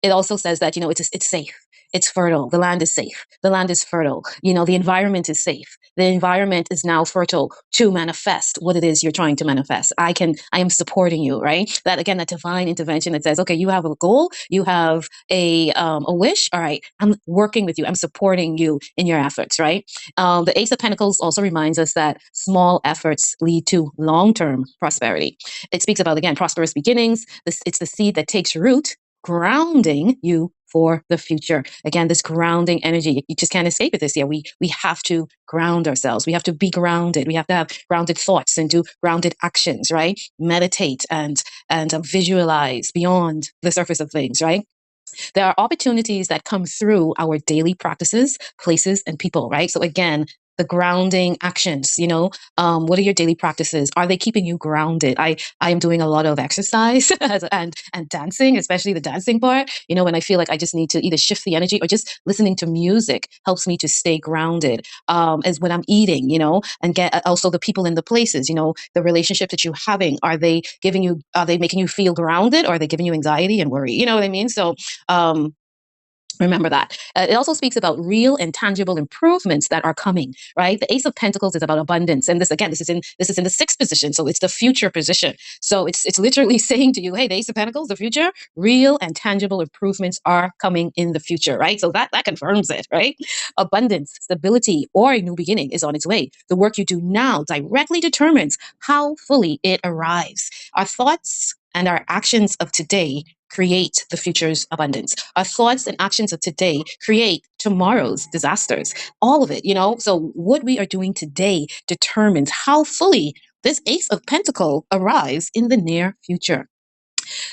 it also says that, it's safe. It's fertile. The land is safe. The land is fertile. The environment is safe. The environment is now fertile to manifest what it is you're trying to manifest. I am supporting you, right? That, again, that divine intervention that says, okay, you have a goal, you have a wish. All right, I'm working with you. I'm supporting you in your efforts, right? The Ace of Pentacles also reminds us that small efforts lead to long-term prosperity. It speaks about, again, prosperous beginnings. It's the seed that takes root, grounding you for the future. Again, this grounding energy, you just can't escape it this year. We have to ground ourselves. We have to be grounded. We have to have grounded thoughts and do grounded actions, right? Meditate and visualize beyond the surface of things, right? There are opportunities that come through our daily practices, places, and people, right? So again, the grounding actions, what are your daily practices? Are they keeping you grounded? I am doing a lot of exercise and dancing, especially the dancing part. When I feel like I just need to either shift the energy or just listening to music helps me to stay grounded. As when I'm eating, and get also the people in the places, the relationship that you're having. Are they making you feel grounded, or are they giving you anxiety and worry? You know what I mean? So remember that. It also speaks about real and tangible improvements that are coming, right? The Ace of Pentacles is about abundance. And this is in the 6th position. So it's the future position. So it's literally saying to you, hey, the Ace of Pentacles, the future, real and tangible improvements are coming in the future, right? So that confirms it, right? Abundance, stability, or a new beginning is on its way. The work you do now directly determines how fully it arrives. Our thoughts and our actions of today create the future's abundance. Our thoughts and actions of today create tomorrow's disasters. All of it, So what we are doing today determines how fully this Ace of Pentacles arrives in the near future.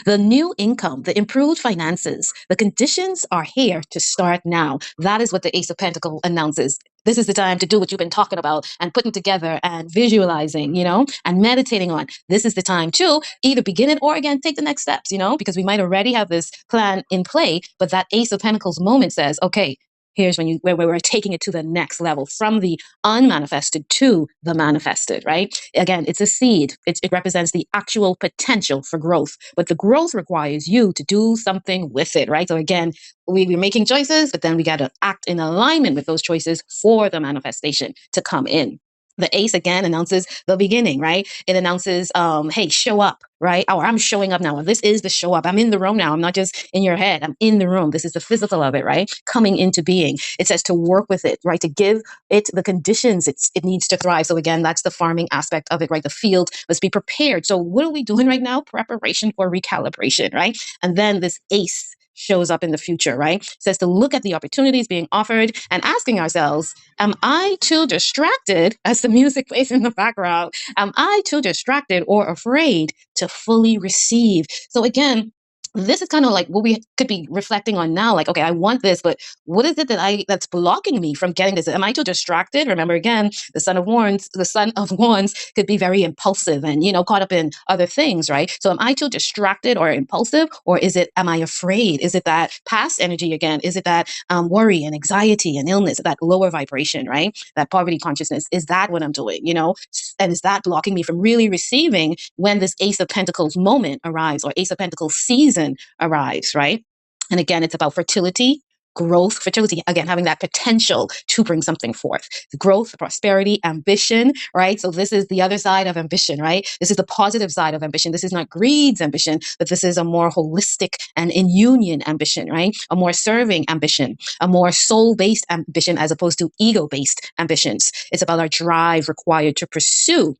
The new income, the improved finances, the conditions are here to start now. That is what the Ace of Pentacles announces. This is the time to do what you've been talking about and putting together and visualizing, and meditating on. This is the time to either begin it or again take the next steps, because we might already have this plan in play, but that Ace of Pentacles moment says, okay, here's where we're taking it to the next level from the unmanifested to the manifested, right? Again, it's a seed. It represents the actual potential for growth, but the growth requires you to do something with it, right? So again, we're making choices, but then we got to act in alignment with those choices for the manifestation to come in. The ace again announces the beginning, right? It announces, hey, show up, right? Or I'm showing up now. This is the show up. I'm in the room now. I'm not just in your head. I'm in the room. This is the physical of it, right? Coming into being. It says to work with it, right? To give it the conditions it needs to thrive. So again, that's the farming aspect of it, right? The field must be prepared. So what are we doing right now? Preparation for recalibration, right? And then this ace shows up in the future, right? It says to look at the opportunities being offered and asking ourselves, am I too distracted as the music plays in the background? Am I too distracted or afraid to fully receive? So again, this is kind of like what we could be reflecting on now. Like, okay, I want this, but what is it that's blocking me from getting this? Am I too distracted? Remember, again, the son of wands could be very impulsive and, caught up in other things, right? So am I too distracted or impulsive, or am I afraid? Is it that past energy again? Is it that worry and anxiety and illness, that lower vibration, right? That poverty consciousness? Is that what I'm doing, And is that blocking me from really receiving when this Ace of Pentacles moment arrives, or Ace of Pentacles season arrives, right? And again, it's about fertility, growth, fertility, again, having that potential to bring something forth. Growth, prosperity, ambition, right? So this is the other side of ambition, right? This is the positive side of ambition. This is not greed's ambition, but this is a more holistic and in union ambition, right? A more serving ambition, a more soul-based ambition as opposed to ego-based ambitions. It's about our drive required to pursue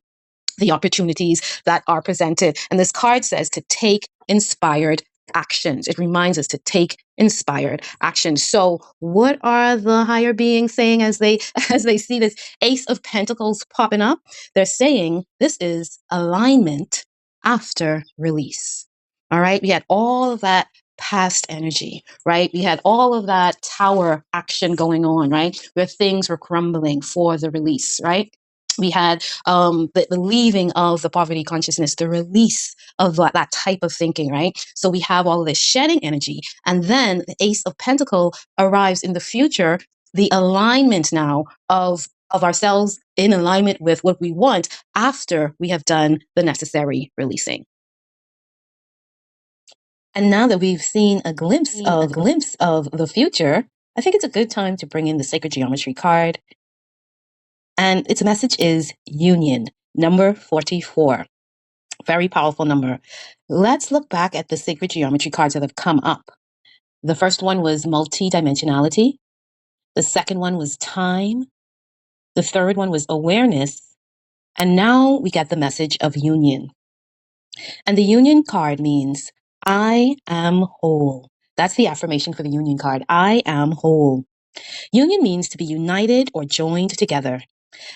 the opportunities that are presented. And this card says to take inspired actions. It reminds us to take inspired actions. So what are the higher beings saying as they see this Ace of Pentacles popping up? They're saying this is alignment after release. All right. We had all of that past energy, right? We had all of that tower action going on, right? Where things were crumbling for the release, right? We had the leaving of the poverty consciousness, the release of that type of thinking, right? So we have all of this shedding energy. And then the Ace of Pentacle arrives in the future, the alignment now of ourselves in alignment with what we want after we have done the necessary releasing. And now that we've seen a glimpse of the future, I think it's a good time to bring in the sacred geometry card. And its message is union, number 44. Very powerful number. Let's look back at the sacred geometry cards that have come up. The first one was multidimensionality. The second one was time. The third one was awareness. And now we get the message of union. And the union card means I am whole. That's the affirmation for the union card. I am whole. Union means to be united or joined together.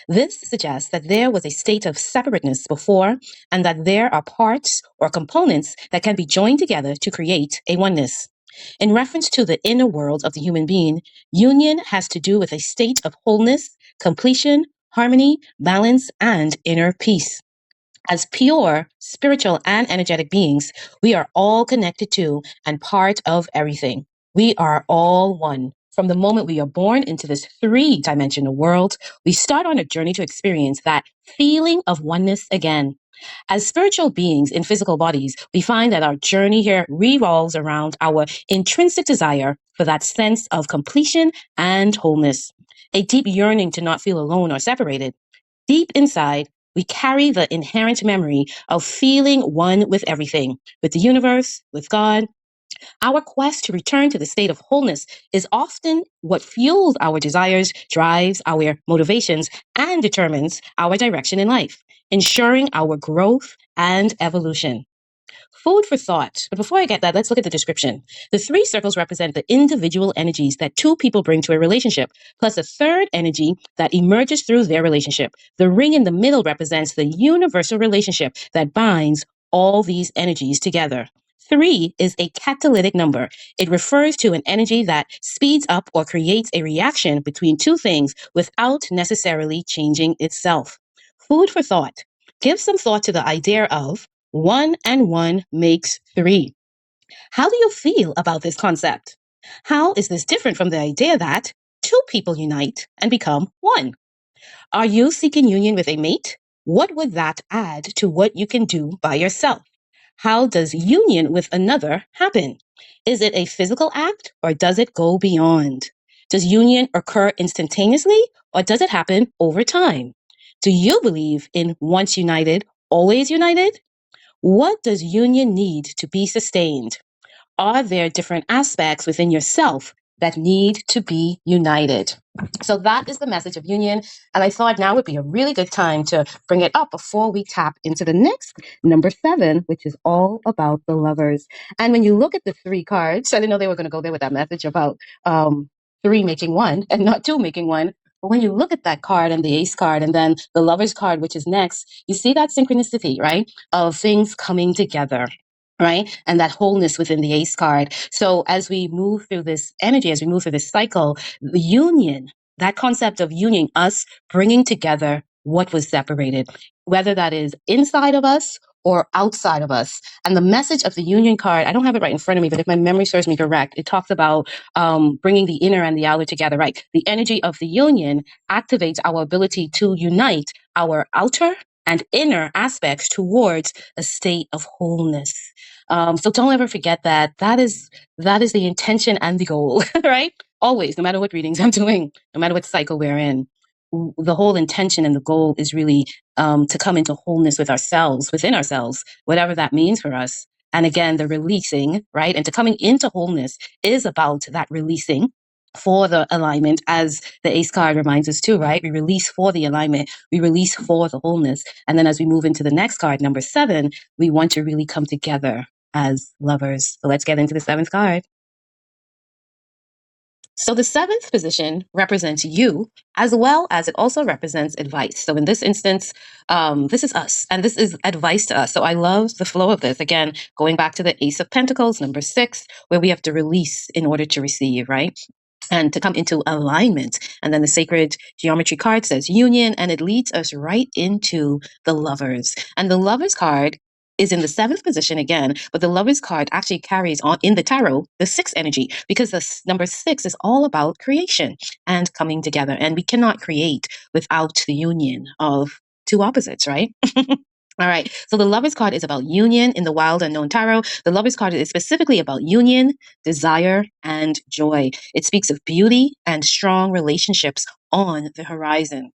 This suggests that there was a state of separateness before, and that there are parts or components that can be joined together to create a oneness. In reference to the inner world of the human being, union has to do with a state of wholeness, completion, harmony, balance, and inner peace. As pure, spiritual, and energetic beings, we are all connected to and part of everything. We are all one. From the moment we are born into this three-dimensional world, we start on a journey to experience that feeling of oneness again. As spiritual beings in physical bodies, we find that our journey here revolves around our intrinsic desire for that sense of completion and wholeness, a deep yearning to not feel alone or separated. Deep inside, we carry the inherent memory of feeling one with everything, with the universe, with God. Our quest to return to the state of wholeness is often what fuels our desires, drives our motivations, and determines our direction in life, ensuring our growth and evolution. Food for thought. But before I get that, let's look at the description. The three circles represent the individual energies that two people bring to a relationship, plus a third energy that emerges through their relationship. The ring in the middle represents the universal relationship that binds all these energies together. 3 is a catalytic number. It refers to an energy that speeds up or creates a reaction between two things without necessarily changing itself. Food for thought. Give some thought to the idea of 1 and 1 makes 3. How do you feel about this concept? How is this different from the idea that two people unite and become one? Are you seeking union with a mate? What would that add to what you can do by yourself? How does union with another happen? Is it a physical act or does it go beyond? Does union occur instantaneously or does it happen over time? Do you believe in once united, always united? What does union need to be sustained? Are there different aspects within yourself that need to be united? So that is the message of union. And I thought now would be a really good time to bring it up before we tap into the next number 7, which is all about the lovers. And when you look at the 3 cards, I didn't know they were going to go there with that message about 3 making 1 and not 2 making 1. But when you look at that card and the ace card and then the lovers card, which is next, you see that synchronicity, right? Of things coming together. Right? And that wholeness within the ace card. So as we move through this energy, as we move through this cycle, the union, that concept of union, us bringing together what was separated, whether that is inside of us or outside of us. And the message of the union card, I don't have it right in front of me, but if my memory serves me correct, it talks about bringing the inner and the outer together, right? The energy of the union activates our ability to unite our outer and inner aspects towards a state of wholeness. So don't ever forget that that is the intention and the goal, right? Always, no matter what readings I'm doing, no matter what cycle we're in, the whole intention and the goal is really to come into wholeness with ourselves, within ourselves, whatever that means for us. And again, the releasing, right? And to coming into wholeness is about that releasing for the alignment, as the ace card reminds us too, right? We release for the alignment, we release for the wholeness. And then as we move into the next card, number 7, we want to really come together as lovers. So let's get into the 7th card. So the 7th position represents you, as well as it also represents advice. So in this instance, this is us, and this is advice to us. So I love the flow of this. Again, going back to the Ace of Pentacles, number 6, where we have to release in order to receive, right? And to come into alignment. And then the sacred geometry card says union, and it leads us right into the lovers. And the lovers card is in the 7th position again, but the lovers card actually carries on in the tarot the 6th energy, because the number 6 is all about creation and coming together. And we cannot create without the union of two opposites, right? All right. So the Lovers card is about union in the Wild Unknown Tarot. The Lovers card is specifically about union, desire, and joy. It speaks of beauty and strong relationships on the horizon.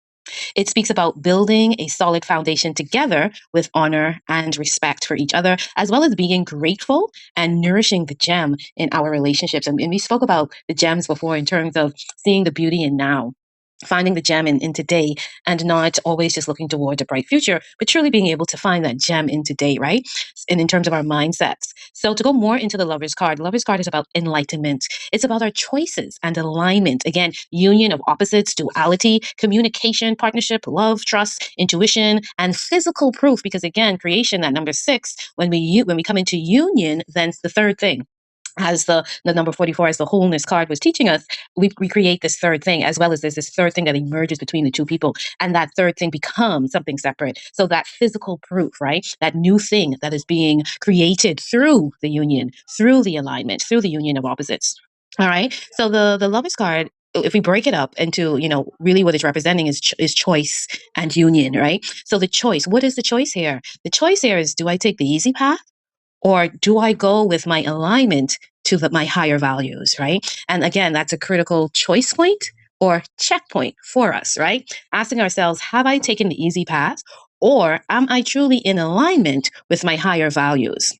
It speaks about building a solid foundation together with honor and respect for each other, as well as being grateful and nourishing the gem in our relationships. And we spoke about the gems before in terms of seeing the beauty in now, finding the gem in today, and not always just looking toward a bright future, but truly being able to find that gem in today, right? And in terms of our mindsets. So to go more into the Lovers card is about enlightenment. It's about our choices and alignment. Again, union of opposites, duality, communication, partnership, love, trust, intuition, and physical proof. Because again, creation, that number 6, when we come into union, then the third thing, as the number 44, as the wholeness card was teaching us, we create this third thing, as well as there's this third thing that emerges between the two people. And that third thing becomes something separate. So that physical proof, right? That new thing that is being created through the union, through the alignment, through the union of opposites. All right. So the Lovers card, if we break it up into, really what it's representing is choice and union, right? So the choice, what is the choice here? The choice here is, do I take the easy path? Or do I go with my alignment to my higher values, right? And again, that's a critical choice point or checkpoint for us, right? Asking ourselves, have I taken the easy path, or am I truly in alignment with my higher values?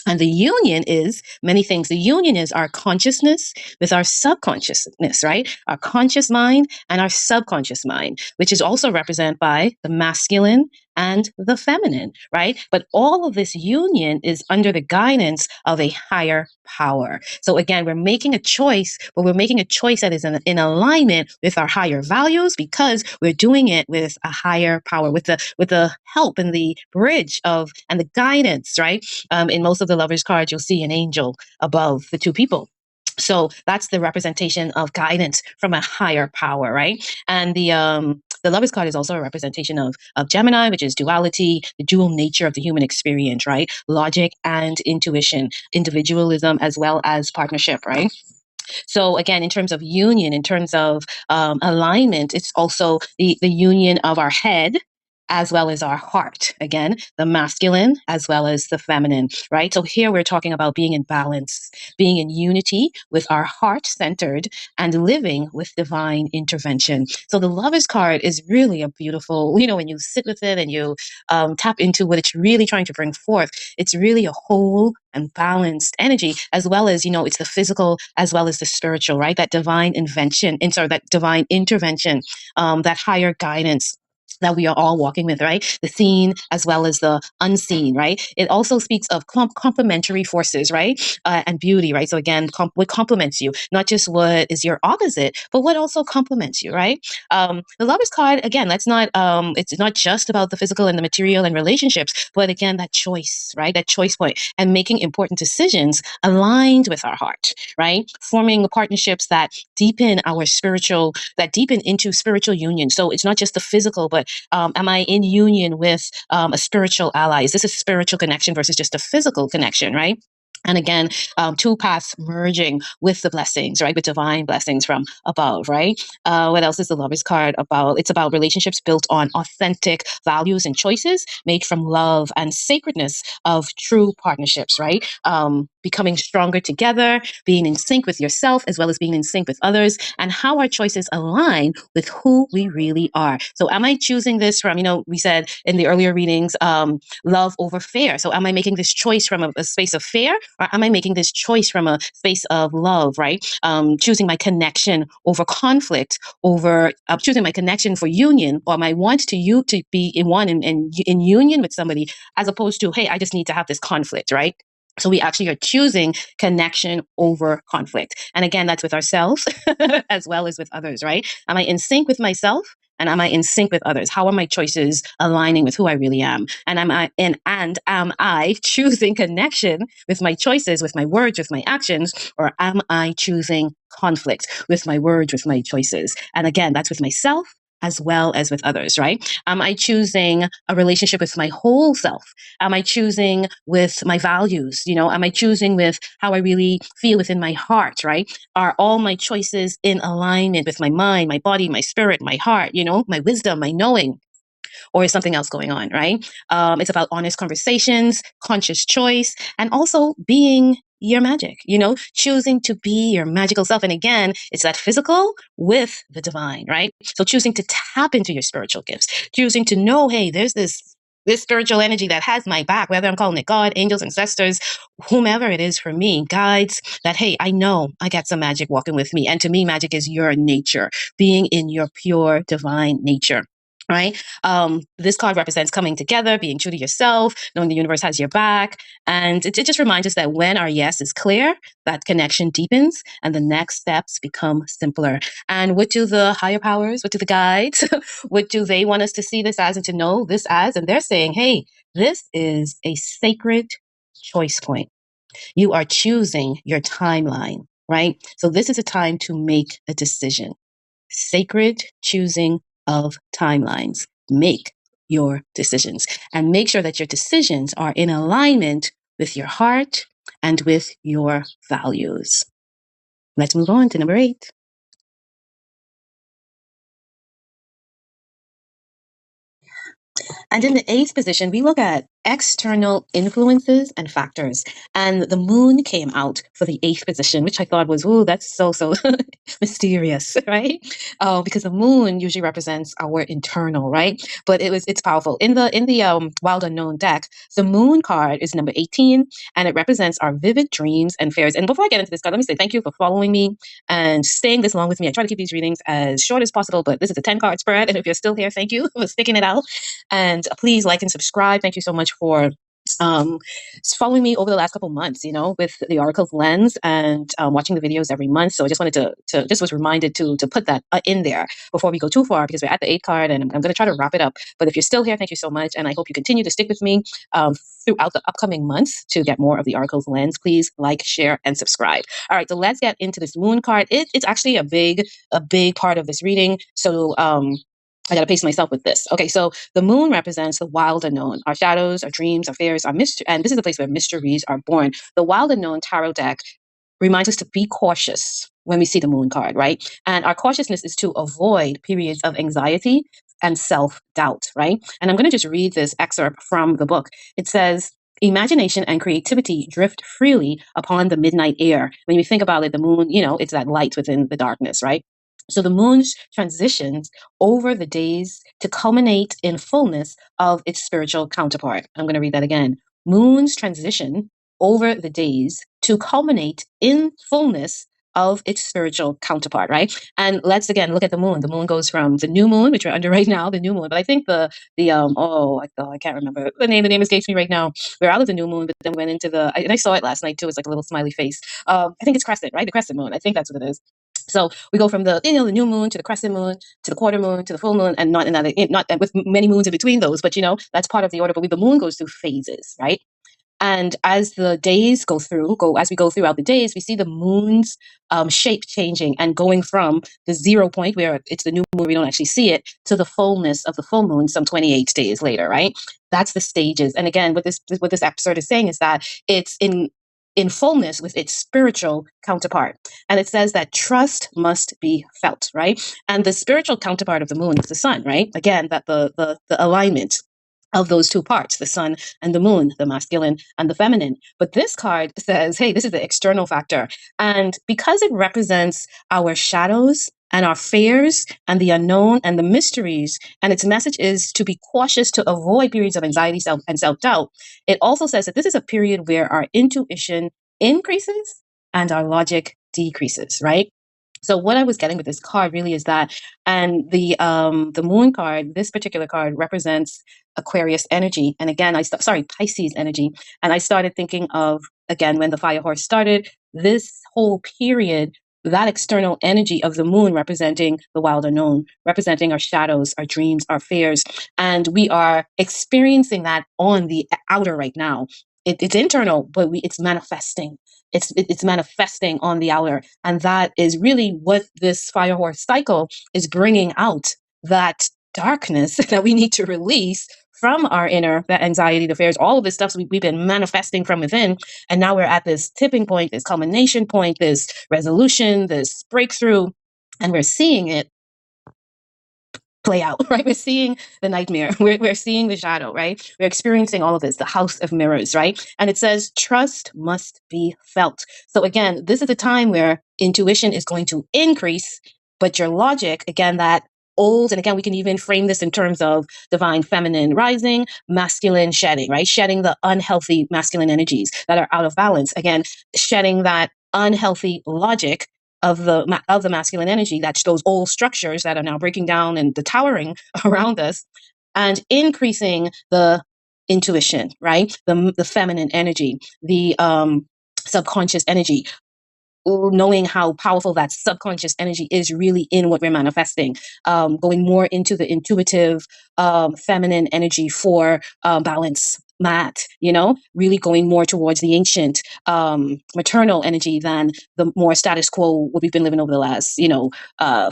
And the union is many things. The union is our consciousness with our subconsciousness, right? Our conscious mind and our subconscious mind, which is also represented by the masculine and the feminine, right? But all of this union is under the guidance of a higher power. So again, we're making a choice, but we're making a choice that is in alignment with our higher values because we're doing it with a higher power, with the help and the bridge of and the guidance, right? In most of the lovers cards, you'll see an angel above the two people. So that's the representation of guidance from a higher power, right? And the Lover's card is also a representation of Gemini, which is duality, the dual nature of the human experience, right? Logic and intuition, individualism as well as partnership, right? So again, in terms of union, in terms of alignment, it's also the union of our head as well as our heart. Again, the masculine as well as the feminine, right? So here we're talking about being in balance, being in unity with our heart centered and living with divine intervention. So the Lover's card is really a beautiful, when you sit with it and you tap into what it's really trying to bring forth, it's really a whole and balanced energy, as well as, it's the physical as well as the spiritual, right? That divine invention, and sorry, that divine intervention, that higher guidance that we are all walking with, right? The seen as well as the unseen, right? It also speaks of complementary forces, right? And beauty, right? So again, what complements you, not just what is your opposite, but what also complements you, right? The Lover's card, again, it's not just about the physical and the material and relationships, but again, that choice, right? That choice point and making important decisions aligned with our heart, right? Forming partnerships that deepen into spiritual union. So it's not just the physical, but am I in union with a spiritual ally? Is this a spiritual connection versus just a physical connection, right? And again, two paths merging with the blessings, right? With divine blessings from above, right? What else is the Lover's card about? It's about relationships built on authentic values and choices made from love and sacredness of true partnerships, right? Becoming stronger together, being in sync with yourself as well as being in sync with others, and how our choices align with who we really are. So am I choosing this from, we said in the earlier readings, love over fear. So am I making this choice from a space of fear, or am I making this choice from a space of love, right? Choosing my connection over conflict, over choosing my connection for union, or my want to be in one and in union with somebody, as opposed to, hey, I just need to have this conflict, right? So we actually are choosing connection over conflict. And again, that's with ourselves as well as with others, right? Am I in sync with myself? And am I in sync with others? How are my choices aligning with who I really am? And am I choosing connection with my choices, with my words, with my actions, or am I choosing conflict with my words, with my choices? And again, that's with myself as well as with others, right? Am I choosing a relationship with my whole self? Am I choosing with my values? Am I choosing with how I really feel within my heart, right? Are all my choices in alignment with my mind, my body, my spirit, my heart, my wisdom, my knowing? Or is something else going on, right? It's about honest conversations, conscious choice, and also being your magic, choosing to be your magical self. And again, it's that physical with the divine, right? So choosing to tap into your spiritual gifts, choosing to know, hey, there's this spiritual energy that has my back, whether I'm calling it God, angels, ancestors, whomever it is for me, guides that, hey, I know I got some magic walking with me. And to me, magic is your nature, being in your pure divine nature. Right? This card represents coming together, being true to yourself, knowing the universe has your back. And it just reminds us that when our yes is clear, that connection deepens and the next steps become simpler. And what do the higher powers, what do the guides, what do they want us to see this as and to know this as? And they're saying, hey, this is a sacred choice point. You are choosing your timeline, right? So this is a time to make a decision. Sacred choosing of timelines. Make your decisions and make sure that your decisions are in alignment with your heart and with your values. Let's move on to number 8. And in the 8th position, we look at external influences and factors. And the moon came out for the 8th position, which I thought was, ooh, that's so mysterious, right? Because the moon usually represents our internal, right? But it's powerful. In the Wild Unknown deck, the moon card is number 18, and it represents our vivid dreams and fears. And before I get into this card, let me say thank you for following me and staying this long with me. I try to keep these readings as short as possible, but this is a 10-card spread. And if you're still here, thank you for sticking it out. And please like and subscribe. Thank you so much for following me over the last couple months, with the Oracle's lens and watching the videos every month. So I just wanted to just was reminded to put that in there before we go too far, because we're at the 8th card and I'm going to try to wrap it up. But if you're still here, thank you so much. And I hope you continue to stick with me throughout the upcoming months to get more of the Oracle's lens. Please like, share, and subscribe. All right, so let's get into this moon card. It's actually a big part of this reading. So I got to pace myself with this. Okay, so the moon represents the wild unknown, our shadows, our dreams, our fears, our mystery, and this is the place where mysteries are born. The wild unknown tarot deck reminds us to be cautious when we see the moon card, right? And our cautiousness is to avoid periods of anxiety and self-doubt, right? And I'm going to just read this excerpt from the book. It says, imagination and creativity drift freely upon the midnight air. When you think about it, the moon, it's that light within the darkness, right? So the moon's transitions over the days to culminate in fullness of its spiritual counterpart. I'm going to read that again. Moon's transition over the days to culminate in fullness of its spiritual counterpart, right? And let's again look at the moon. The moon goes from the new moon, which we're under right now, the new moon. But I think I can't remember the name. The name escapes me right now. We're out of the new moon, but then we went into and I saw it last night too. It's like a little smiley face. I think it's crescent, right? The crescent moon. I think that's what it is. So we go from the new moon to the crescent moon to the quarter moon to the full moon, and not with many moons in between those, but that's part of the order. But the moon goes through phases, right? And as the days as we go throughout the days, we see the moon's shape changing and going from the 0 point where it's the new moon, we don't actually see it, to the fullness of the full moon some 28 days later, right? That's the stages. And again, what this episode is saying is that it's in fullness with its spiritual counterpart. And it says that trust must be felt, right? And the spiritual counterpart of the moon is the sun, right? Again, that the alignment of those two parts, the sun and the moon, the masculine and the feminine. But this card says, hey, this is the external factor. And because it represents our shadows and our fears and the unknown and the mysteries, and its message is to be cautious to avoid periods of anxiety and self-doubt, it also says that this is a period where our intuition increases and our logic decreases, right? So what I was getting with this card really is that, and the moon card, this particular card represents Aquarius energy. And again, Pisces energy. And I started thinking of, again, when the fire horse started, this whole period, that external energy of the moon representing the wild unknown, representing our shadows, our dreams, our fears. And we are experiencing that on the outer right now. It's internal, but it's manifesting. It's manifesting on the outer. And that is really what this fire horse cycle is bringing out, that darkness that we need to release from our inner, that anxiety, the fears, all of this stuff we've been manifesting from within. And now we're at this tipping point, this culmination point, this resolution, this breakthrough, and we're seeing it play out, right? We're seeing the nightmare. We're seeing the shadow, right? We're experiencing all of this, the house of mirrors, right? And it says trust must be felt. So again, this is a time where intuition is going to increase, but your logic, again, that old, and again, we can even frame this in terms of divine feminine rising, masculine shedding, right? Shedding the unhealthy masculine energies that are out of balance. Again, shedding that unhealthy logic of the masculine energy, that's those old structures that are now breaking down and the towering around us, and increasing the intuition, right? The feminine energy, the subconscious energy, knowing how powerful that subconscious energy is really in what we're manifesting, going more into the intuitive feminine energy for balance, really going more towards the ancient maternal energy than the more status quo what we've been living over the last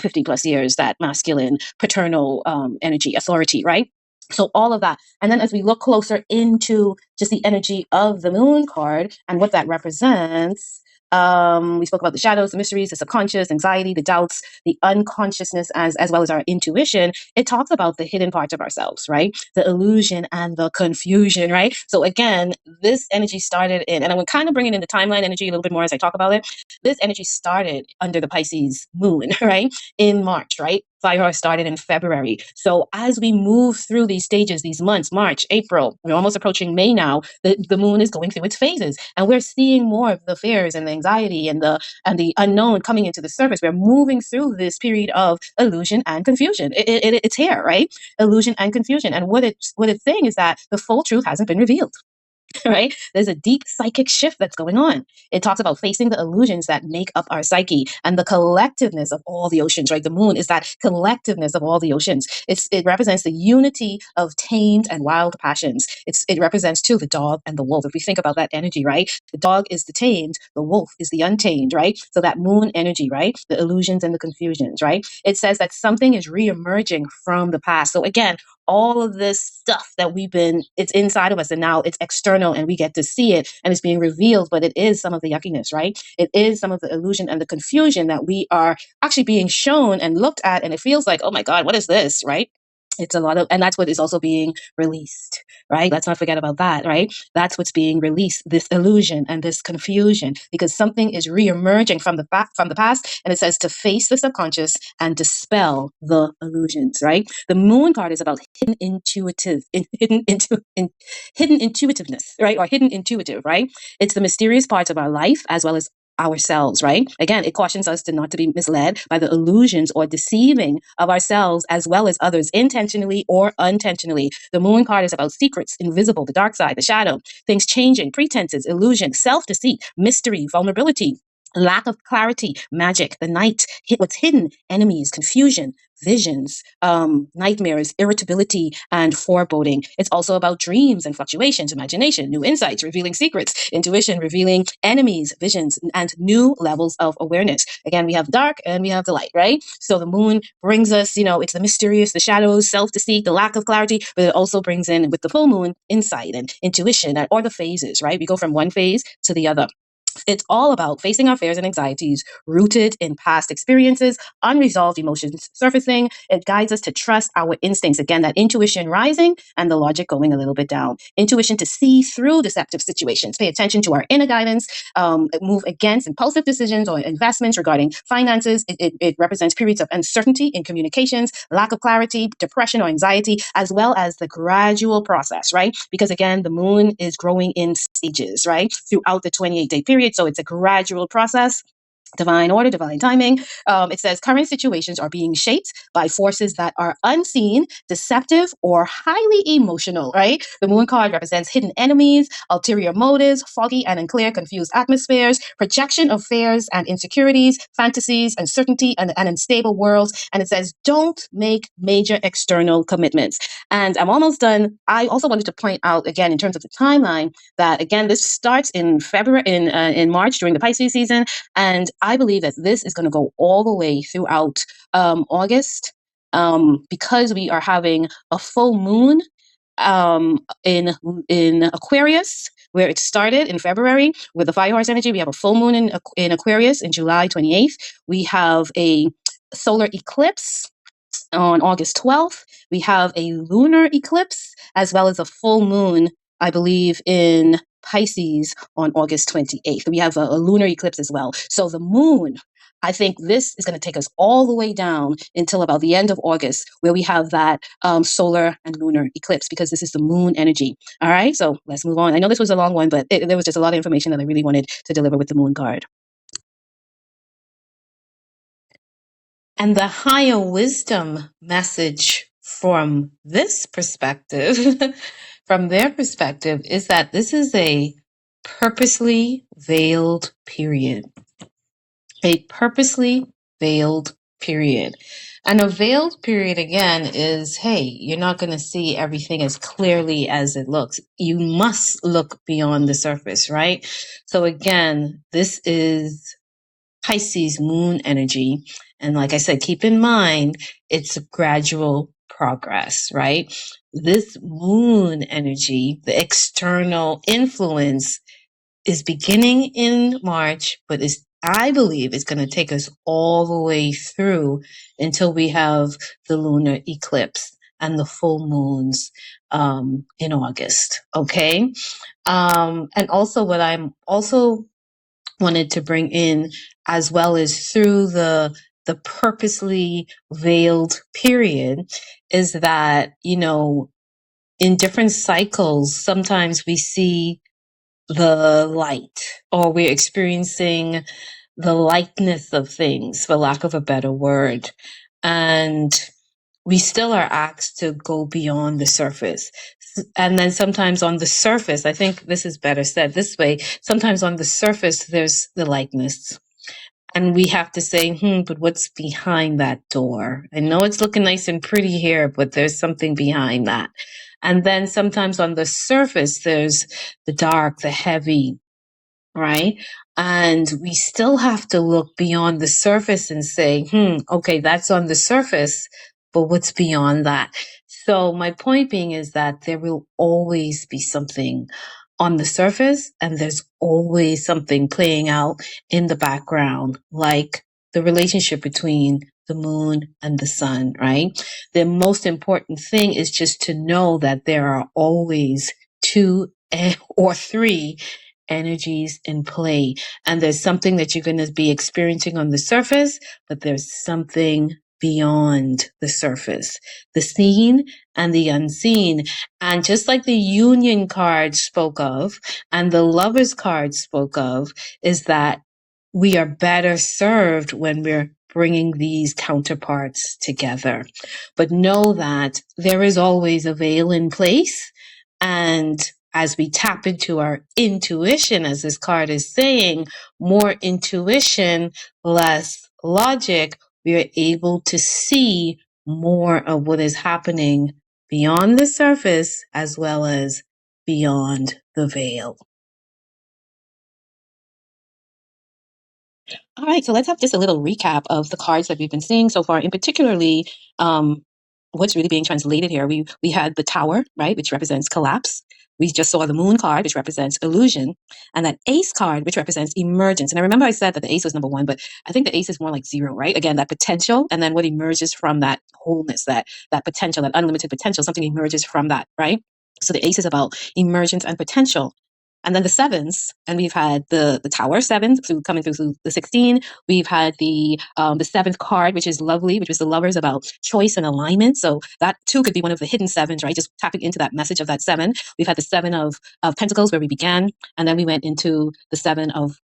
50 plus years, that masculine paternal energy, authority, right? So all of that. And then as we look closer into just the energy of the moon card and what that represents, We spoke about the shadows, the mysteries, the subconscious, anxiety, the doubts, the unconsciousness, as well as our intuition. It talks about the hidden parts of ourselves, right? The illusion and the confusion, right? So again, this energy started in, and I'm kind of bringing in the timeline energy a little bit more as I talk about it. This energy started under the Pisces moon, right? In March, right? Fire started in February. So as we move through these stages, these months, March, April, we're almost approaching May now, the moon is going through its phases. And we're seeing more of the fears and the anxiety and the unknown coming into the surface. We're moving through this period of illusion and confusion. It's here, right? Illusion and confusion. And what it's saying is that the full truth hasn't been revealed. Right? There's a deep psychic shift that's going on. It talks about facing the illusions that make up our psyche and the collectiveness of all the oceans, right? The moon is that collectiveness of all the oceans. It represents the unity of tamed and wild passions. It represents too the dog and the wolf. If we think about that energy, right? The dog is the tamed, the wolf is the untamed, right? So that moon energy, right? The illusions and the confusions, right? It says that something is reemerging from the past. So again, all of this stuff that it's inside of us and now it's external and we get to see it and it's being revealed, but it is some of the yuckiness, right? It is some of the illusion and the confusion that we are actually being shown and looked at, and it feels like, oh my God, what is this, right? It's a lot of, and that's what is also being released, right? Let's not forget about that, right? That's what's being released, this illusion and this confusion, because something is reemerging from the past, and it says to face the subconscious and dispel the illusions, right? The moon card is about hidden intuitiveness, right? Or hidden intuitive, right? It's the mysterious parts of our life as well as ourselves, right? Again, it cautions us to not to be misled by the illusions or deceiving of ourselves as well as others, intentionally or unintentionally. The moon card is about secrets, invisible, the dark side, the shadow, things changing, pretenses, illusion, self-deceit, mystery, vulnerability, lack of clarity, magic, the night, what's hidden, enemies, confusion, visions, nightmares, irritability, and foreboding. It's also about dreams and fluctuations, imagination, new insights, revealing secrets, intuition, revealing enemies, visions, and new levels of awareness. Again, we have dark and we have the light, right? So the moon brings us, it's the mysterious, the shadows, self-deceit, the lack of clarity, but it also brings in, with the full moon, insight and intuition, or the phases, right? We go from one phase to the other. It's all about facing our fears and anxieties rooted in past experiences, unresolved emotions surfacing. It guides us to trust our instincts. Again, that intuition rising and the logic going a little bit down. Intuition to see through deceptive situations. Pay attention to our inner guidance. Move against impulsive decisions or investments regarding finances. It represents periods of uncertainty in communications, lack of clarity, depression or anxiety, as well as the gradual process, right? Because again, the moon is growing in stages, right? Throughout the 28-day period. So it's a gradual process. Divine order, divine timing. It says current situations are being shaped by forces that are unseen, deceptive, or highly emotional, right? The moon card represents hidden enemies, ulterior motives, foggy and unclear, confused atmospheres, projection of fears and insecurities, fantasies, uncertainty, and unstable worlds. And it says, don't make major external commitments. And I'm almost done. I also wanted to point out, again, in terms of the timeline, that, again, this starts in February, in March during the Pisces season. And I believe that this is going to go all the way throughout August, because we are having a full moon in Aquarius, where it started in February with the fire horse energy. We have a full moon in Aquarius in July 28th. We have a solar eclipse on August 12th. We have a lunar eclipse as well as a full moon, I believe, in Pisces on August 28th. We have a lunar eclipse as well. So the moon, I think this is going to take us all the way down until about the end of August, where we have that solar and lunar eclipse, because this is the moon energy. All right, so let's move on. I know this was a long one, but there was just a lot of information that I really wanted to deliver with the moon card. And the higher wisdom message from this perspective, from their perspective, is that this is a purposely veiled period. A purposely veiled period. And a veiled period, again, is, hey, you're not going to see everything as clearly as it looks. You must look beyond the surface, right? So again, this is Pisces moon energy. And like I said, keep in mind, it's a gradual progress, right? This moon energy, the external influence, is beginning in March, but is, I believe, is going to take us all the way through until we have the lunar eclipse and the full moons in August. Okay. And also what I'm also wanted to bring in as well is through the purposely veiled period is that, you know, in different cycles, sometimes we see the light or we're experiencing the lightness of things, for lack of a better word. And we still are asked to go beyond the surface. And then sometimes on the surface, I think this is better said this way, sometimes on the surface, there's the lightness. And we have to say, but what's behind that door? I know it's looking nice and pretty here, but there's something behind that. And then sometimes on the surface, there's the dark, the heavy, right? And we still have to look beyond the surface and say, okay, that's on the surface, but what's beyond that? So my point being is that there will always be something on the surface, and there's always something playing out in the background, like the relationship between the moon and the sun, right? The most important thing is just to know that there are always two or three energies in play. And there's something that you're going to be experiencing on the surface, but there's something beyond the surface, the seen and the unseen. And just like the union card spoke of and the lovers card spoke of, is that we are better served when we're bringing these counterparts together. But know that there is always a veil in place, and as we tap into our intuition, as this card is saying, more intuition, less logic, we are able to see more of what is happening beyond the surface as well as beyond the veil. All right, so let's have just a little recap of the cards that we've been seeing so far, and particularly what's really being translated here. We had the Tower, right, which represents collapse. We just saw the Moon card, which represents illusion, and that Ace card, which represents emergence. And I remember I said that the Ace was number 1, but I think the Ace is more like 0, right? Again, that potential, and then what emerges from that wholeness, that potential, that unlimited potential, something emerges from that, right? So the Ace is about emergence and potential. And then the sevens, and we've had the Tower 7 coming through the 16. We've had the 7th card, which is lovely, which was the lovers, about choice and alignment. So that too could be one of the hidden sevens, right? Just tapping into that message of that 7. We've had the 7 of Pentacles, where we began, and then we went into the 7 of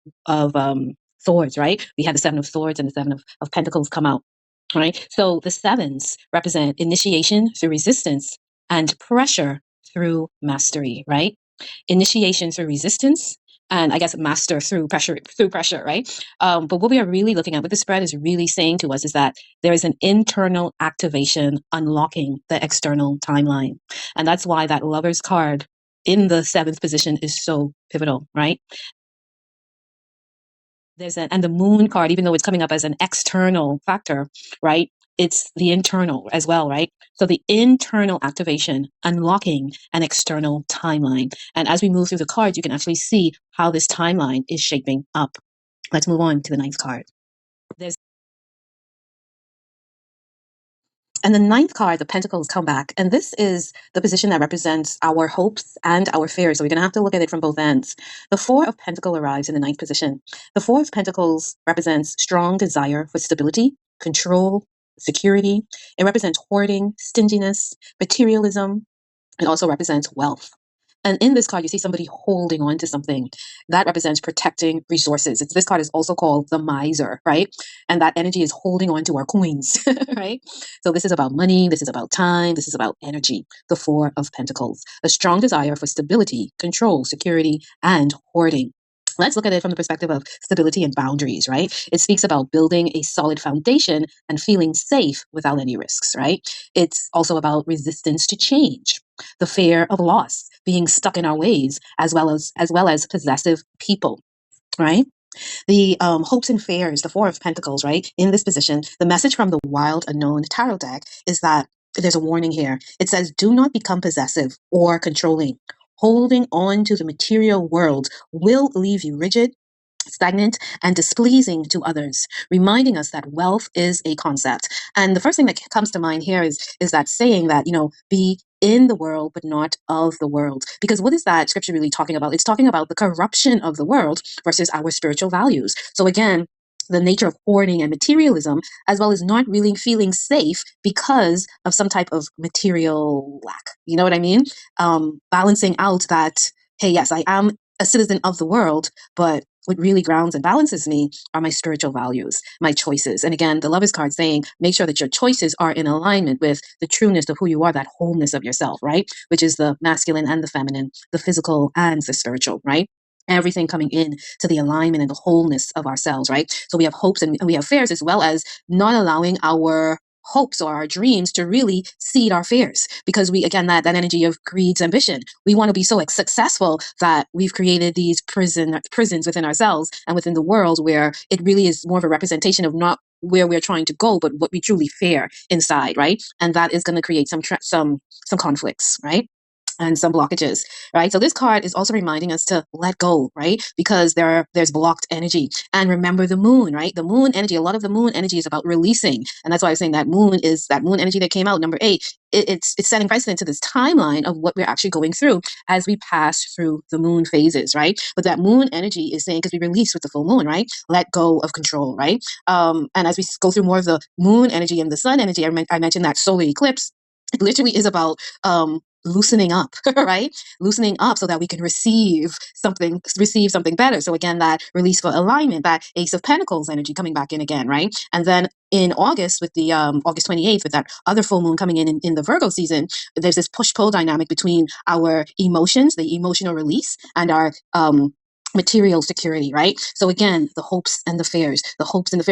Swords, right? We had the 7 of Swords and the 7 of Pentacles come out, right? So the sevens represent initiation through resistance and pressure through mastery, right? Initiation through resistance, and I guess master through pressure, right? But what we are really looking at, what the spread is really saying to us, is that there is an internal activation unlocking the external timeline. And that's why that Lover's card in the 7th position is so pivotal, right? And the Moon card, even though it's coming up as an external factor, right? It's the internal as well, right? So the internal activation, unlocking an external timeline. And as we move through the cards, you can actually see how this timeline is shaping up. Let's move on to the 9th card. And the 9th card, the Pentacles, come back. And this is the position that represents our hopes and our fears. So we're going to have to look at it from both ends. The 4 of Pentacles arrives in the 9th position. The 4 of Pentacles represents strong desire for stability, control, security. It represents hoarding, stinginess, materialism. It also represents wealth. And in this card, you see somebody holding on to something that represents protecting resources. This card is also called the miser, right? And that energy is holding on to our coins, right? So this is about money. This is about time. This is about energy. The 4 of Pentacles, a strong desire for stability, control, security, and hoarding. Let's look at it from the perspective of stability and boundaries, right? It speaks about building a solid foundation and feeling safe without any risks, right? It's also about resistance to change, the fear of loss, being stuck in our ways, as well as possessive people, right? The hopes and fears, the 4 of Pentacles, right? In this position, the message from the Wild Unknown Tarot deck is that there's a warning here. It says, do not become possessive or controlling. holding on to the material world will leave you rigid, stagnant, and displeasing to others, reminding us that wealth is a concept. And the first thing that comes to mind here is that saying that, be in the world but not of the world. Because what is that scripture really talking about? It's talking about the corruption of the world versus our spiritual values. So again, the nature of hoarding and materialism, as well as not really feeling safe because of some type of material lack. You know what I mean? Balancing out that, hey, yes, I am a citizen of the world, but what really grounds and balances me are my spiritual values, my choices. And again, the Lovers card saying, make sure that your choices are in alignment with the trueness of who you are, that wholeness of yourself, right? Which is the masculine and the feminine, the physical and the spiritual, right? Everything coming in to the alignment and the wholeness of ourselves, right? So we have hopes and we have fears, as well as not allowing our hopes or our dreams to really seed our fears, because we, again, that energy of greed's ambition, we want to be so successful that we've created these prisons within ourselves and within the world, where it really is more of a representation of not where we're trying to go, but what we truly fear inside, right? And that is going to create some conflicts, right? And some blockages, right? So this card is also reminding us to let go, right? Because there's blocked energy. And remember the moon, right? The moon energy, a lot of the moon energy is about releasing. And that's why I was saying that moon energy that came out, number 8, it's setting precedent to this timeline of what we're actually going through as we pass through the moon phases, right? But that moon energy is saying, because we release with the full moon, right? Let go of control, right? And as we go through more of the moon energy and the sun energy, I mentioned that solar eclipse, it literally is about loosening up, right? Loosening up so that we can receive something better. So again, that release for alignment, that Ace of Pentacles energy coming back in again, right? And then in August, with the August 28th, with that other full moon coming in the Virgo season, there's this push-pull dynamic between our emotions, the emotional release, and our material security, right? So again, the hopes and the fears,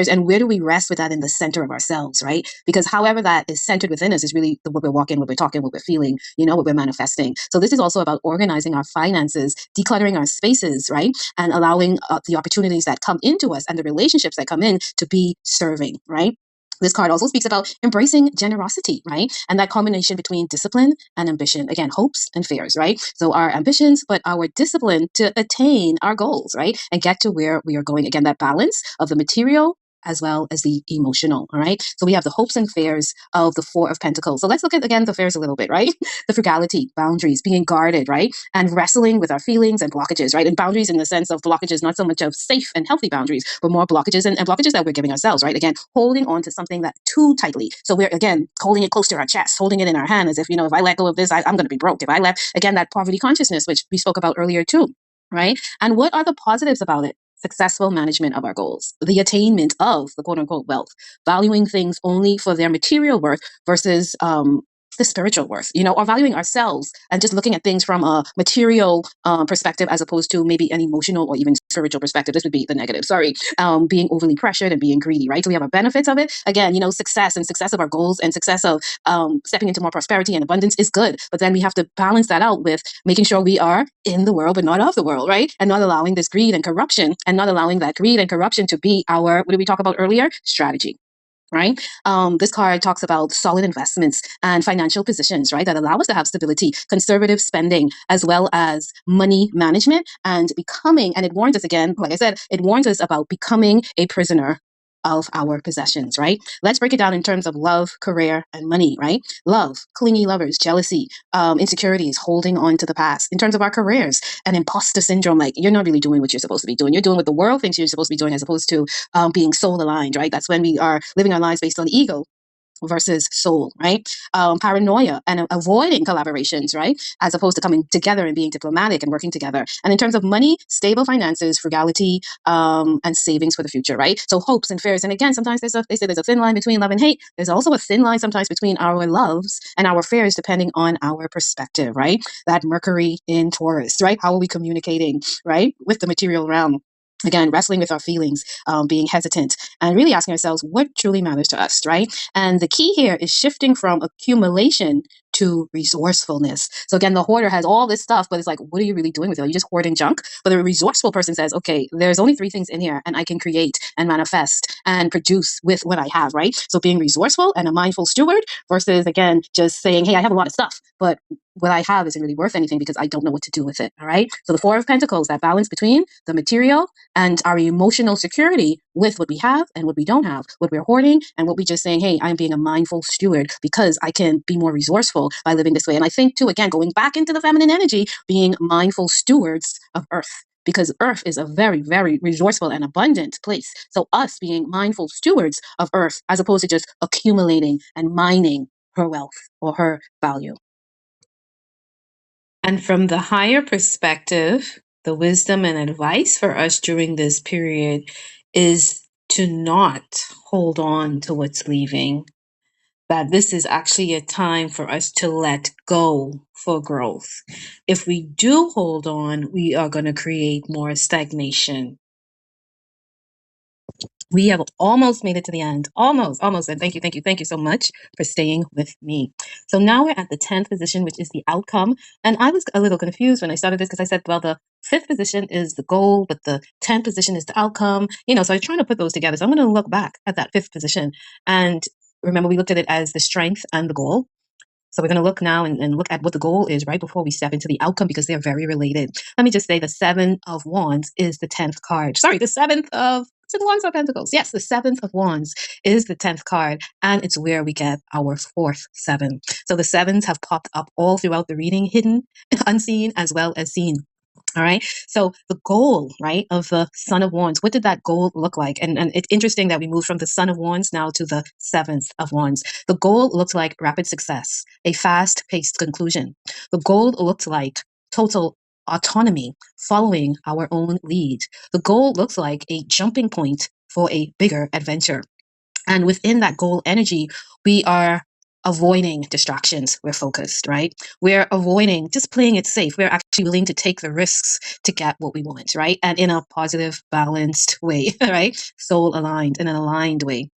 and where do we rest with that in the center of ourselves, right? Because however that is centered within us is really what we're walking, what we're talking, what we're feeling, what we're manifesting. So this is also about organizing our finances, decluttering our spaces, right? And allowing the opportunities that come into us and the relationships that come in to be serving, right? This card also speaks about embracing generosity, right? And that combination between discipline and ambition. Again, hopes and fears, right? So our ambitions, but our discipline to attain our goals, right? And get to where we are going. Again, that balance of the material as well as the emotional, all right? So we have the hopes and fears of the 4 of Pentacles. So let's look at, again, the fears a little bit, right? The frugality, boundaries, being guarded, right? And wrestling with our feelings and blockages, right? And boundaries in the sense of blockages, not so much of safe and healthy boundaries, but more blockages and blockages that we're giving ourselves, right? Again, holding on to something that too tightly. So we're, again, holding it close to our chest, holding it in our hand as if, if I let go of this, I'm going to be broke. If I let, again, that poverty consciousness, which we spoke about earlier too, right? And what are the positives about it? Successful management of our goals, the attainment of the quote unquote wealth, valuing things only for their material worth versus the spiritual worth, or valuing ourselves and just looking at things from a material perspective as opposed to maybe an emotional or even spiritual perspective. This would be the negative, sorry. Being overly pressured and being greedy, right? So we have a benefits of it. Again, success of our goals and success of stepping into more prosperity and abundance is good. But then we have to balance that out with making sure we are in the world, but not of the world, right? And not allowing this greed and corruption, and not allowing that greed and corruption to be our, what did we talk about earlier? Strategy. Right? This card talks about solid investments and financial positions, right? That allow us to have stability, conservative spending, as well as money management and becoming, and it warns us again, like I said, it warns us about becoming a prisoner of our possessions, right? Let's break it down in terms of love, career, and money, right? Love, clingy lovers, jealousy, insecurities, holding on to the past. In terms of our careers, an imposter syndrome, like you're not really doing what you're supposed to be doing. You're doing what the world thinks you're supposed to be doing as opposed to being soul aligned, right? That's when we are living our lives based on ego versus soul, right? Paranoia and avoiding collaborations, right? As opposed to coming together and being diplomatic and working together. And in terms of money, stable finances, frugality, and savings for the future, right? So hopes and fears. And again, sometimes they say there's a thin line between love and hate. There's also a thin line sometimes between our loves and our fears, depending on our perspective, right? That Mercury in Taurus, right? How are we communicating, right? With the material realm. Again, wrestling with our feelings, being hesitant, and really asking ourselves what truly matters to us, right? And the key here is shifting from accumulation to resourcefulness. So again, the hoarder has all this stuff, but it's like, what are you really doing with it? Are you just hoarding junk? But the resourceful person says, okay, there's only 3 things in here and I can create and manifest and produce with what I have, right? So being resourceful and a mindful steward versus, again, just saying, hey, I have a lot of stuff, but what I have isn't really worth anything because I don't know what to do with it. All right. So the 4 of Pentacles, that balance between the material and our emotional security with what we have and what we don't have, what we're hoarding and what we just saying, hey, I'm being a mindful steward because I can be more resourceful by living this way. And I think too, again, going back into the feminine energy, being mindful stewards of Earth, because Earth is a very, very resourceful and abundant place. So us being mindful stewards of Earth, as opposed to just accumulating and mining her wealth or her value. And from the higher perspective, the wisdom and advice for us during this period is to not hold on to what's leaving. That this is actually a time for us to let go for growth. If we do hold on, we are going to create more stagnation. We have almost made it to the end. Almost. And thank you so much for staying with me. So now we're at the 10th position, which is the outcome. And I was a little confused when I started this because I said, well, the 5th position is the goal, but the 10th position is the outcome. You know, so I was trying to put those together. So I'm going to look back at that 5th position. And remember, we looked at it as the strength and the goal. So we're going to look now and look at what the goal is right before we step into the outcome because they're very related. Let me just say the 7 of Wands is the 10th card. Sorry, the 7th of Wands or Pentacles. Yes, the 7th of Wands is the 10th card, and it's where we get our 4th 7. So the 7s have popped up all throughout the reading, hidden, unseen, as well as seen. All right. So the goal, right, of the Son of Wands, what did that goal look like? And it's interesting that we moved from the Son of Wands now to the 7th of Wands. The goal looked like rapid success, a fast-paced conclusion. The goal looked like total autonomy, following our own lead. The goal looks like a jumping point for a bigger adventure. And within that goal energy, we are avoiding distractions. We're focused, right? We're avoiding just playing it safe. We're actually willing to take the risks to get what we want, right? And in a positive, balanced way, right? Soul aligned, in an aligned way.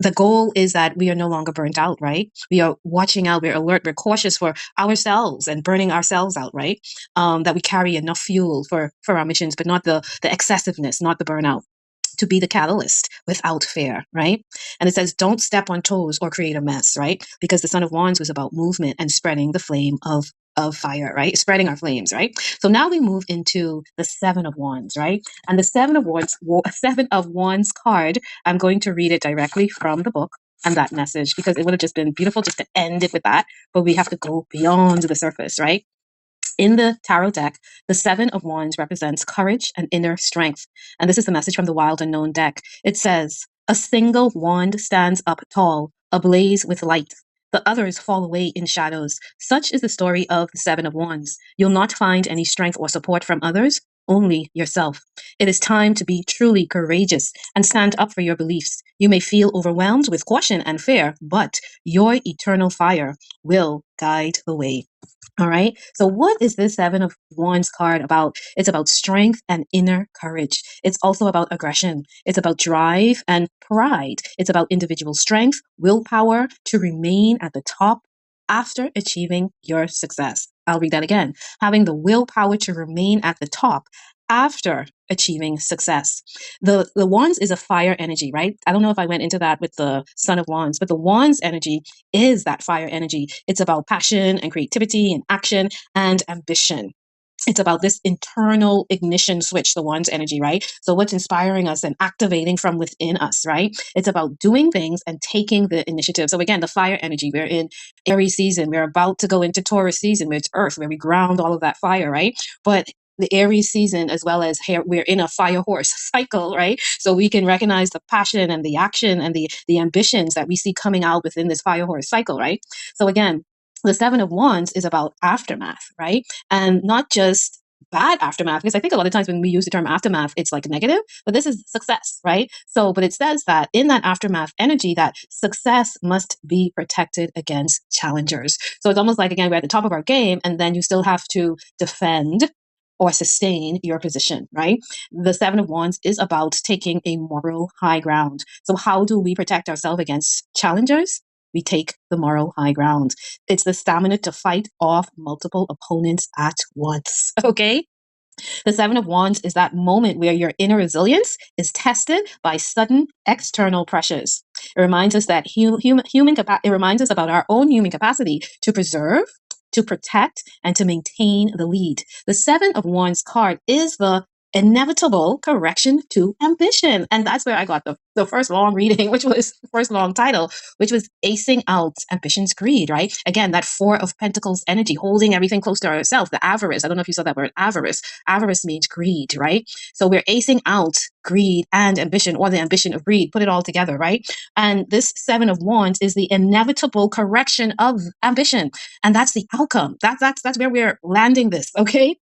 The goal is that we are no longer burnt out, right? We are watching out, we're alert, we're cautious for ourselves and burning ourselves out, right? That we carry enough fuel for our missions, but not the excessiveness, not the burnout, to be the catalyst without fear, right? And it says, don't step on toes or create a mess, right? Because the Son of Wands was about movement and spreading the flame of fire, right? Spreading our flames, right? So now we move into the 7 of Wands, right? And the 7 of Wands card, I'm going to read it directly from the book and that message because it would have just been beautiful just to end it with that, but we have to go beyond the surface, right? In the tarot deck, the 7 of Wands represents courage and inner strength. And this is the message from the Wild Unknown deck. It says, a single wand stands up tall, ablaze with light. The others fall away in shadows. Such is the story of the 7 of Wands. You'll not find any strength or support from others, only yourself. It is time to be truly courageous and stand up for your beliefs. You may feel overwhelmed with caution and fear, but your eternal fire will guide the way. All right. So what is this 7 of Wands card about? It's about strength and inner courage. It's also about aggression. It's about drive and pride. It's about individual strength, willpower to remain at the top after achieving your success. I'll read that again. Having the willpower to remain at the top after achieving success. The Wands is a fire energy, right? I don't know if I went into that with the Son of Wands, but the Wands energy is that fire energy. It's about passion and creativity and action and ambition. It's about this internal ignition switch, the Wands energy, right? So what's inspiring us and activating from within us, right? It's about doing things and taking the initiative. So again, the fire energy, we're in Aries season. We're about to go into Taurus season, where it's Earth, where we ground all of that fire, right? But the Aries season, as well as here, we're in a fire horse cycle, right? So we can recognize the passion and the action and the ambitions that we see coming out within this fire horse cycle, right? So again, the 7 of Wands is about aftermath, right? And not just bad aftermath, because I think a lot of times when we use the term aftermath, it's like negative, but this is success, right? So, but it says that in that aftermath energy, that success must be protected against challengers. So it's almost like, again, we're at the top of our game, and then you still have to defend or sustain your position, right? The 7 of Wands is about taking a moral high ground. So how do we protect ourselves against challengers? we take the moral high ground. It's the stamina to fight off multiple opponents at once. Okay? The Seven of Wands is that moment where your inner resilience is tested by sudden external pressures. It reminds us that it reminds us about our own human capacity to preserve, to protect, and to maintain the lead. The Seven of Wands card is the inevitable correction to ambition. And that's where I got the first long reading, which was the first long title, which was acing out ambition's greed, right? Again, that Four of Pentacles energy, holding everything close to ourselves, the avarice. I don't know if you saw that word, avarice. Avarice means greed, right? So we're acing out greed and ambition, or the ambition of greed, put it all together, right? And this Seven of Wands is the inevitable correction of ambition. And that's the outcome. That's where we're landing this, okay?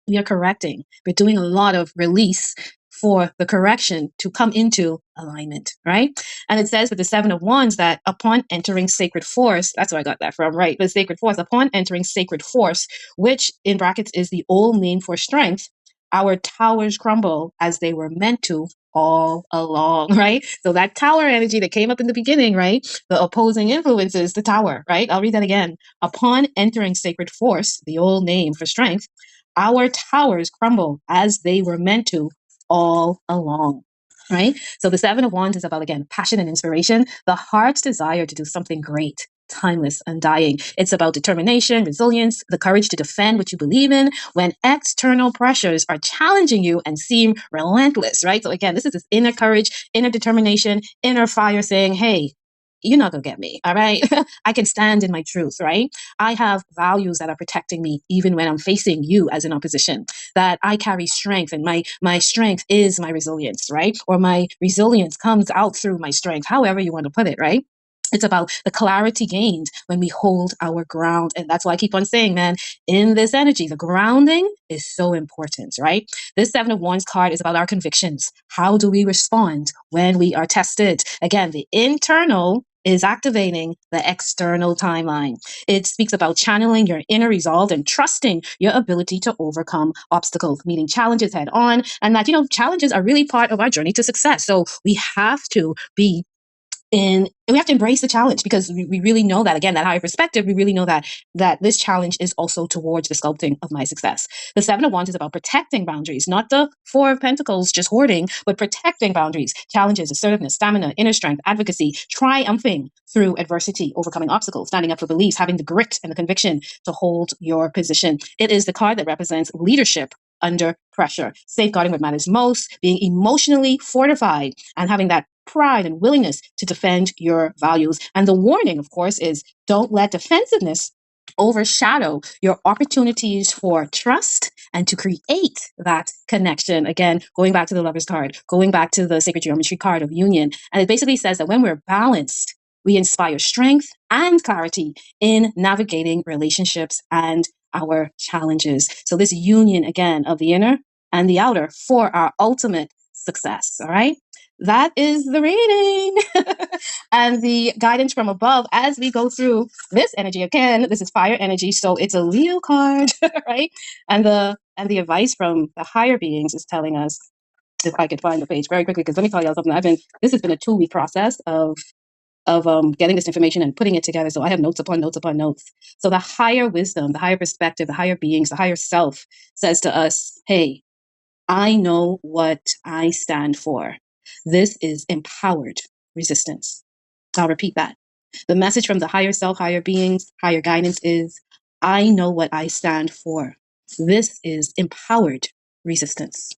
We are correcting. We're doing a lot of release for the correction to come into alignment, right? And it says with the Seven of Wands that upon entering sacred force, that's where I got that from, right? The sacred force, upon entering sacred force, which in brackets is the old name for strength, our towers crumble as they were meant to all along, right? So that tower energy that came up in the beginning, right? The opposing influences, the tower, right? I'll read that again. Upon entering sacred force, the old name for strength, our towers crumble as they were meant to all along, right? So the Seven of Wands is about, again, passion and inspiration, the heart's desire to do something great, timeless, undying. It's about determination, resilience, the courage to defend what you believe in when external pressures are challenging you and seem relentless, right? So again, this is this inner courage, inner determination, inner fire saying, hey, you're not gonna get me, all right? I can stand in my truth, right? I have values that are protecting me even when I'm facing you as an opposition, that I carry strength, and my strength is my resilience, right? Or my resilience comes out through my strength, however you want to put it, right? It's about the clarity gained when we hold our ground. And that's why I keep on saying, man, in this energy, the grounding is so important, right? This Seven of Wands card is about our convictions. How do we respond when we are tested? Again, the internal is activating the external timeline. It speaks about channeling your inner resolve and trusting your ability to overcome obstacles, meeting challenges head on, and that, challenges are really part of our journey to success. So we have to be and we have to embrace the challenge, because we really know that, again, that higher perspective, we really know that this challenge is also towards the sculpting of my success. The Seven of Wands is about protecting boundaries, not the Four of Pentacles just hoarding, but protecting boundaries, challenges, assertiveness, stamina, inner strength, advocacy, triumphing through adversity, overcoming obstacles, standing up for beliefs, having the grit and the conviction to hold your position. It is the card that represents leadership under pressure, safeguarding what matters most, being emotionally fortified, and having that pride and willingness to defend your values. And the warning, of course, is don't let defensiveness overshadow your opportunities for trust and to create that connection. Again, going back to the Lover's card, going back to the Sacred Geometry card of union. And it basically says that when we're balanced, we inspire strength and clarity in navigating relationships and our challenges. So this union, again, of the inner and the outer for our ultimate success. All right. That is the reading and the guidance from above as we go through this energy. Again, this is fire energy, so it's a Leo card, right? And the advice from the higher beings is telling us, if I could find the page very quickly, because let me tell you something. This has been a 2-week process of getting this information and putting it together. So I have notes upon notes upon notes. So the higher wisdom, the higher perspective, the higher beings, the higher self says to us, hey, I know what I stand for. This is empowered resistance. I'll repeat that. The message from the higher self, higher beings, higher guidance is, I know what I stand for. This is empowered resistance.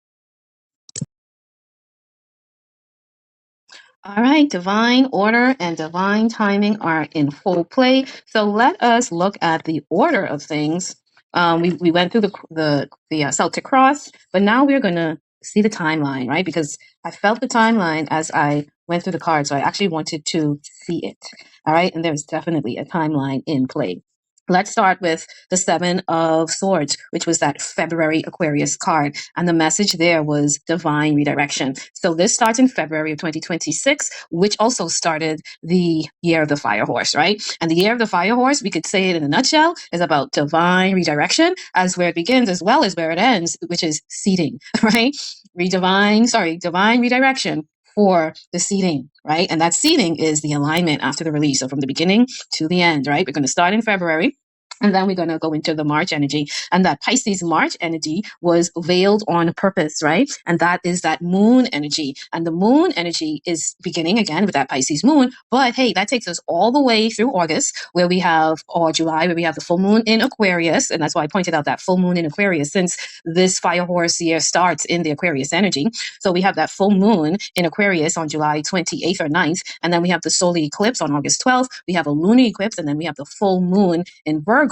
All right, divine order and divine timing are in full play. So let us look at the order of things. We went through the Celtic cross, but now we're going to see the timeline, right? Because I felt the timeline as I went through the cards, so I actually wanted to see it. All right, and there's definitely a timeline in play. Let's start with the Seven of Swords, which was that February Aquarius card. And the message there was divine redirection. So this starts in February of 2026, which also started the year of the fire horse, right? And the year of the fire horse, we could say it in a nutshell, is about divine redirection as where it begins as well as where it ends, which is seeding, right? Divine redirection for the seeding, right? And that seeding is the alignment after the release. So from the beginning to the end, right? We're going to start in February. And then we're going to go into the March energy. And that Pisces March energy was veiled on purpose, right? And that is that moon energy. And the moon energy is beginning again with that Pisces moon. But hey, that takes us all the way through August, where we have, or July, where we have the full moon in Aquarius. And that's why I pointed out that full moon in Aquarius, since this fire horse year starts in the Aquarius energy. So we have that full moon in Aquarius on July 28th or 9th. And then we have the solar eclipse on August 12th. We have a lunar eclipse. And then we have the full moon in Virgo,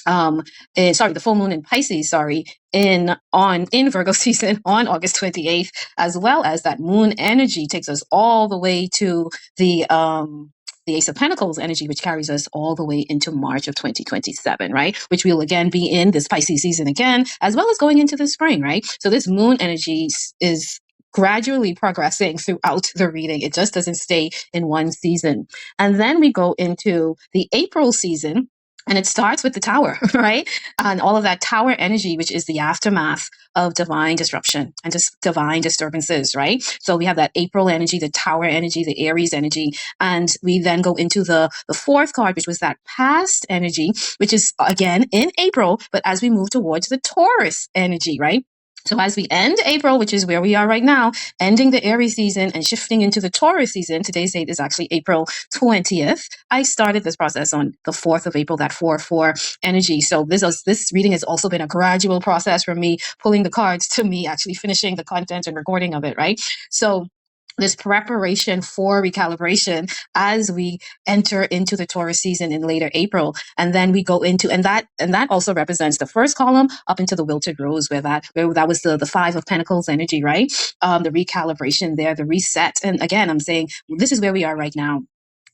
the full moon in Pisces, in Virgo season on August 28th, as well as that moon energy takes us all the way to the Ace of Pentacles energy, which carries us all the way into March of 2027, right? Which we'll again be in this Pisces season again, as well as going into the spring, right? So this moon energy is gradually progressing throughout the reading. It just doesn't stay in one season. And then we go into the April season. And it starts with the tower, right? And all of that tower energy, which is the aftermath of divine disruption and just divine disturbances, right? So we have that April energy, the tower energy, the Aries energy. And we then go into the fourth card, which was that past energy, which is again in April, but as we move towards the Taurus energy, right? So as we end April, which is where we are right now, ending the Aries season and shifting into the Taurus season, today's date is actually April 20th. I started this process on the 4th of April, that 4/4 energy. So this reading has also been a gradual process from me pulling the cards to me actually finishing the content and recording of it, right? So this preparation for recalibration as we enter into the Taurus season in later April. And then we go into, and that also represents the first column up into the wilted rose, where that was the 5 of Pentacles energy, right? The recalibration there, the reset. And again, I'm saying this is where we are right now.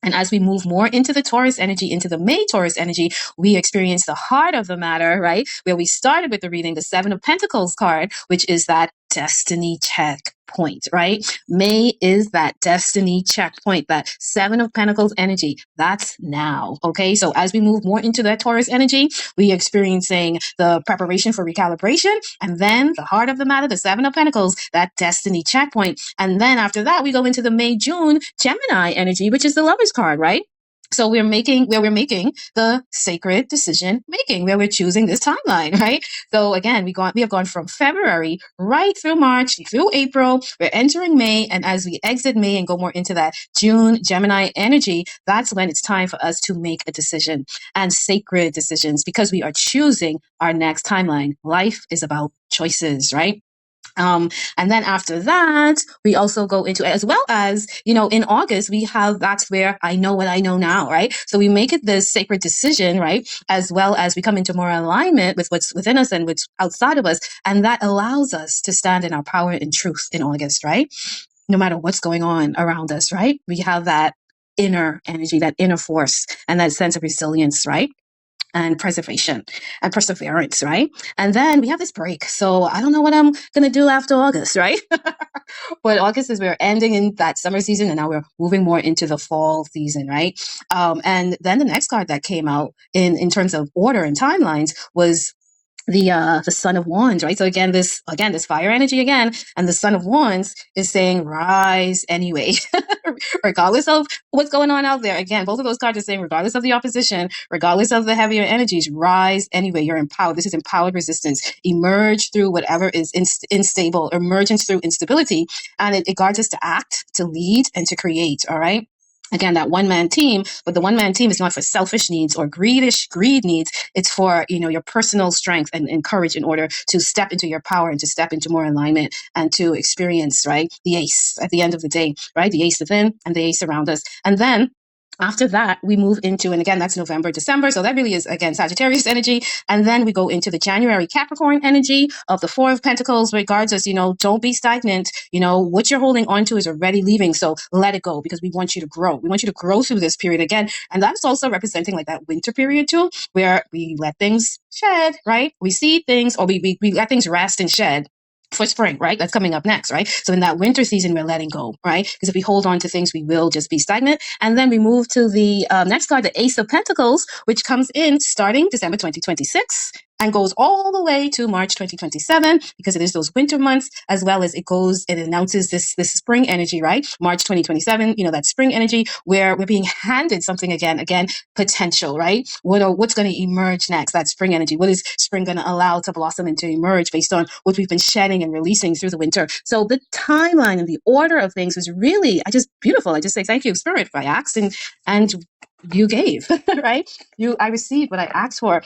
And as we move more into the Taurus energy, into the May Taurus energy, we experience the heart of the matter, right? Where we started with the reading, the 7 of Pentacles card, which is that destiny checkpoint, right? May is that destiny checkpoint, that 7 of Pentacles energy. That's now, okay? So as we move more into that Taurus energy, we are experiencing the preparation for recalibration, and then the heart of the matter, the 7 of Pentacles, that destiny checkpoint. And then after that, we go into the May-June Gemini energy, which is the Lover's card, right? So we're making the sacred decision making, where we're choosing this timeline, right? So again, we have gone from February right through March, through April. We're entering May, and as we exit May and go more into that June Gemini energy, that's when it's time for us to make a decision, and sacred decisions, because we are choosing our next timeline. Life is about choices, right? And then after that, we also go into, as well as, in August, that's where I know what I know now, right? So we make it this sacred decision, right? As well as we come into more alignment with what's within us and what's outside of us. And that allows us to stand in our power and truth in August, right? No matter what's going on around us, right? We have that inner energy, that inner force, and that sense of resilience, right? And preservation and perseverance, right? And then we have this break. So I don't know what I'm going to do after August, right? But August is we're ending in that summer season, and now we're moving more into the fall season, right? And then the next card that came out in terms of order and timelines was the Son of Wands, right? So again, this fire energy again, and the Son of Wands is saying rise anyway, regardless of what's going on out there. Again, both of those cards are saying regardless of the opposition, regardless of the heavier energies, rise anyway. You're empowered. This is empowered resistance. Emerge through whatever is unstable, emergence through instability, and it guards us to act, to lead, and to create. All right. Again, that one-man team, but the one-man team is not for selfish needs or greed needs. It's for, your personal strength and courage in order to step into your power and to step into more alignment and to experience, right? The ace at the end of the day, right? The ace within and the ace around us. And then after that, we move into, and again, that's November, December. So that really is, again, Sagittarius energy. And then we go into the January Capricorn energy of the 4 of Pentacles, regards us, don't be stagnant. What you're holding on to is already leaving. So let it go, because we want you to grow. We want you to grow through this period again. And that's also representing like that winter period too, where we let things shed, right? We see things, or we let things rest and shed for spring, right? That's coming up next, right? So in that winter season, we're letting go, right? Because if we hold on to things, we will just be stagnant. And then we move to the next card, the Ace of Pentacles, which comes in starting December 2026. and goes all the way to March 2027 because it is those winter months, as well as it announces this spring energy, right? March 2027, that spring energy where we're being handed something again, potential, right? What's going to emerge next? That spring energy. What is spring going to allow to blossom and to emerge based on what we've been shedding and releasing through the winter? So the timeline and the order of things was really, beautiful. I just say thank you, Spirit. I asked and you gave, right? I received what I asked for,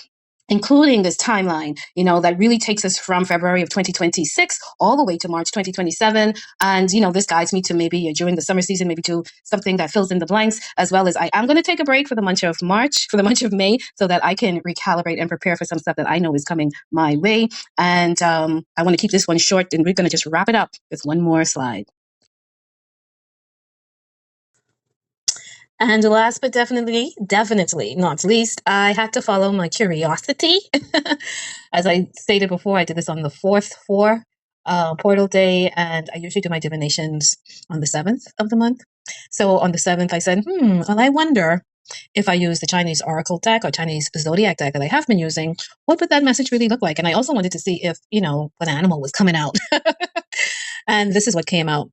including this timeline, that really takes us from February of 2026 all the way to March 2027. And, this guides me to maybe during the summer season, maybe to something that fills in the blanks, as well as I am going to take a break for the month of May, so that I can recalibrate and prepare for some stuff that I know is coming my way. And I want to keep this one short, and we're going to just wrap it up with one more slide. And last but definitely not least, I had to follow my curiosity. As I stated before, I did this on the 4th portal day, and I usually do my divinations on the 7th of the month. So on the 7th, I said, well, I wonder if I use the Chinese Oracle deck or Chinese Zodiac deck that I have been using, what would that message really look like? And I also wanted to see if, an animal was coming out. And this is what came out.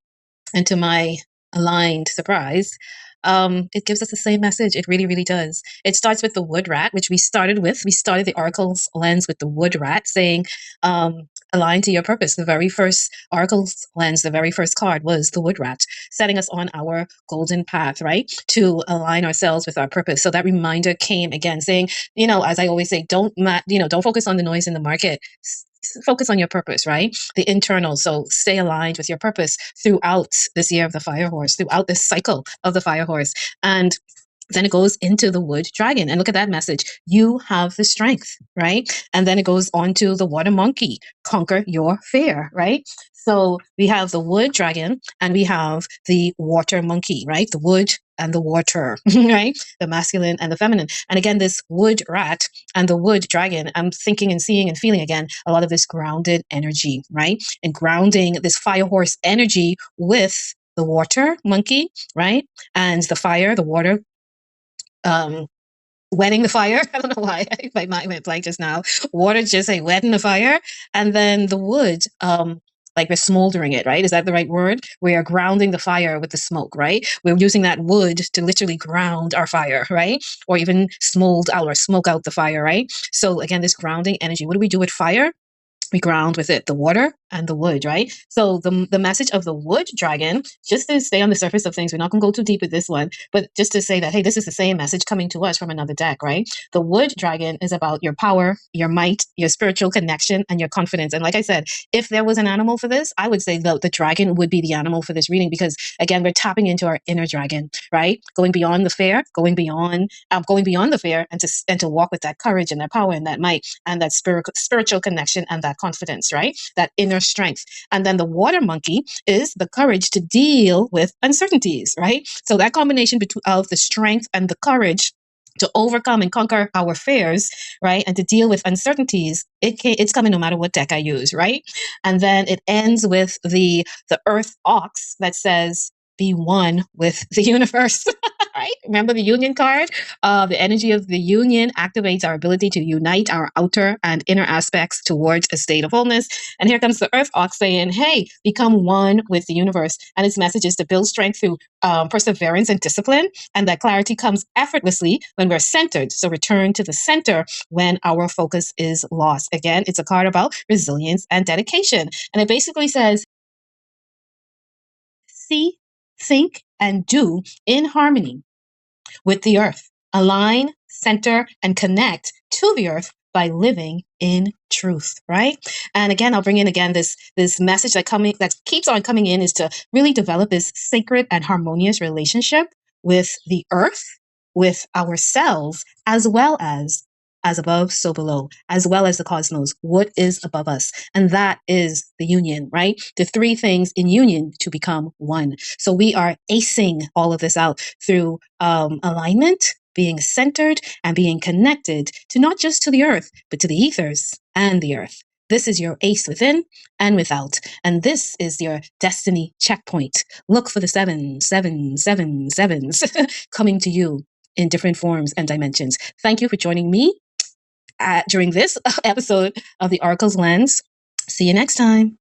And to my aligned surprise, it gives us the same message. It really, really does. It starts with the wood rat, which we started with. We started the oracle's lens with the wood rat, saying, align to your purpose. The very first oracle's lens, the very first card was the wood rat, setting us on our golden path, right? To align ourselves with our purpose. So that reminder came again, saying, as I always say, don't focus on the noise in the market. Focus on your purpose, right? The internal. So stay aligned with your purpose throughout this year of the fire horse, throughout this cycle of the fire horse. And then it goes into the wood dragon. And look at that message. You have the strength, right? And then it goes on to the water monkey. Conquer your fear, right? So we have the wood dragon and we have the water monkey, right? The wood and the water, right? The masculine and the feminine. And again, this wood rat and the wood dragon, I'm thinking and seeing and feeling again a lot of this grounded energy, right? And grounding this fire horse energy with the water monkey, right? And the fire, the water, wetting the fire. I don't know why my mind went blank just now. Water, just like wetting the fire. And then the wood, like we're smoldering it, right? Is that the right word? We are grounding the fire with the smoke, right? We're using that wood to literally ground our fire, right? Or even smold out or smoke out the fire, right? So again, this grounding energy. What do we do with fire? We ground with it, the water and the wood, right? So the message of the wood dragon, just to stay on the surface of things, we're not going to go too deep with this one, but just to say that, hey, this is the same message coming to us from another deck, right? The wood dragon is about your power, your might, your spiritual connection, and your confidence. And like I said, if there was an animal for this, I would say the dragon would be the animal for this reading, because again, we're tapping into our inner dragon, right? Going beyond the fear, going beyond the fear, and to walk with that courage and that power and that might and that spiritual connection and that confidence, right? That inner strength. And then the water monkey is the courage to deal with uncertainties, right? So that combination of the strength and the courage to overcome and conquer our fears, right? And to deal with uncertainties, it's coming no matter what deck I use, right? And then it ends with the earth ox that says, be one with the universe. Right? Remember the union card? The energy of the union activates our ability to unite our outer and inner aspects towards a state of wholeness. And here comes the earth ox saying, hey, become one with the universe. And its message is to build strength through perseverance and discipline. And that clarity comes effortlessly when we're centered. So return to the center when our focus is lost. Again, it's a card about resilience and dedication. And it basically says, see, think, and do in harmony with the earth. Align, center, and connect to the earth by living in truth, right? And again, I'll bring in again this message that keeps on coming in is to really develop this sacred and harmonious relationship with the earth, with ourselves, as well as above, so below, as well as the cosmos, what is above us. And that is the union, right? The three things in union to become one. So we are acing all of this out through alignment, being centered, and being connected to not just to the earth, but to the ethers and the earth. This is your ace within and without. And this is your destiny checkpoint. Look for the 7 7 7 7s coming to you in different forms and dimensions. Thank you for joining me during this episode of the Oracle's Lens. See you next time.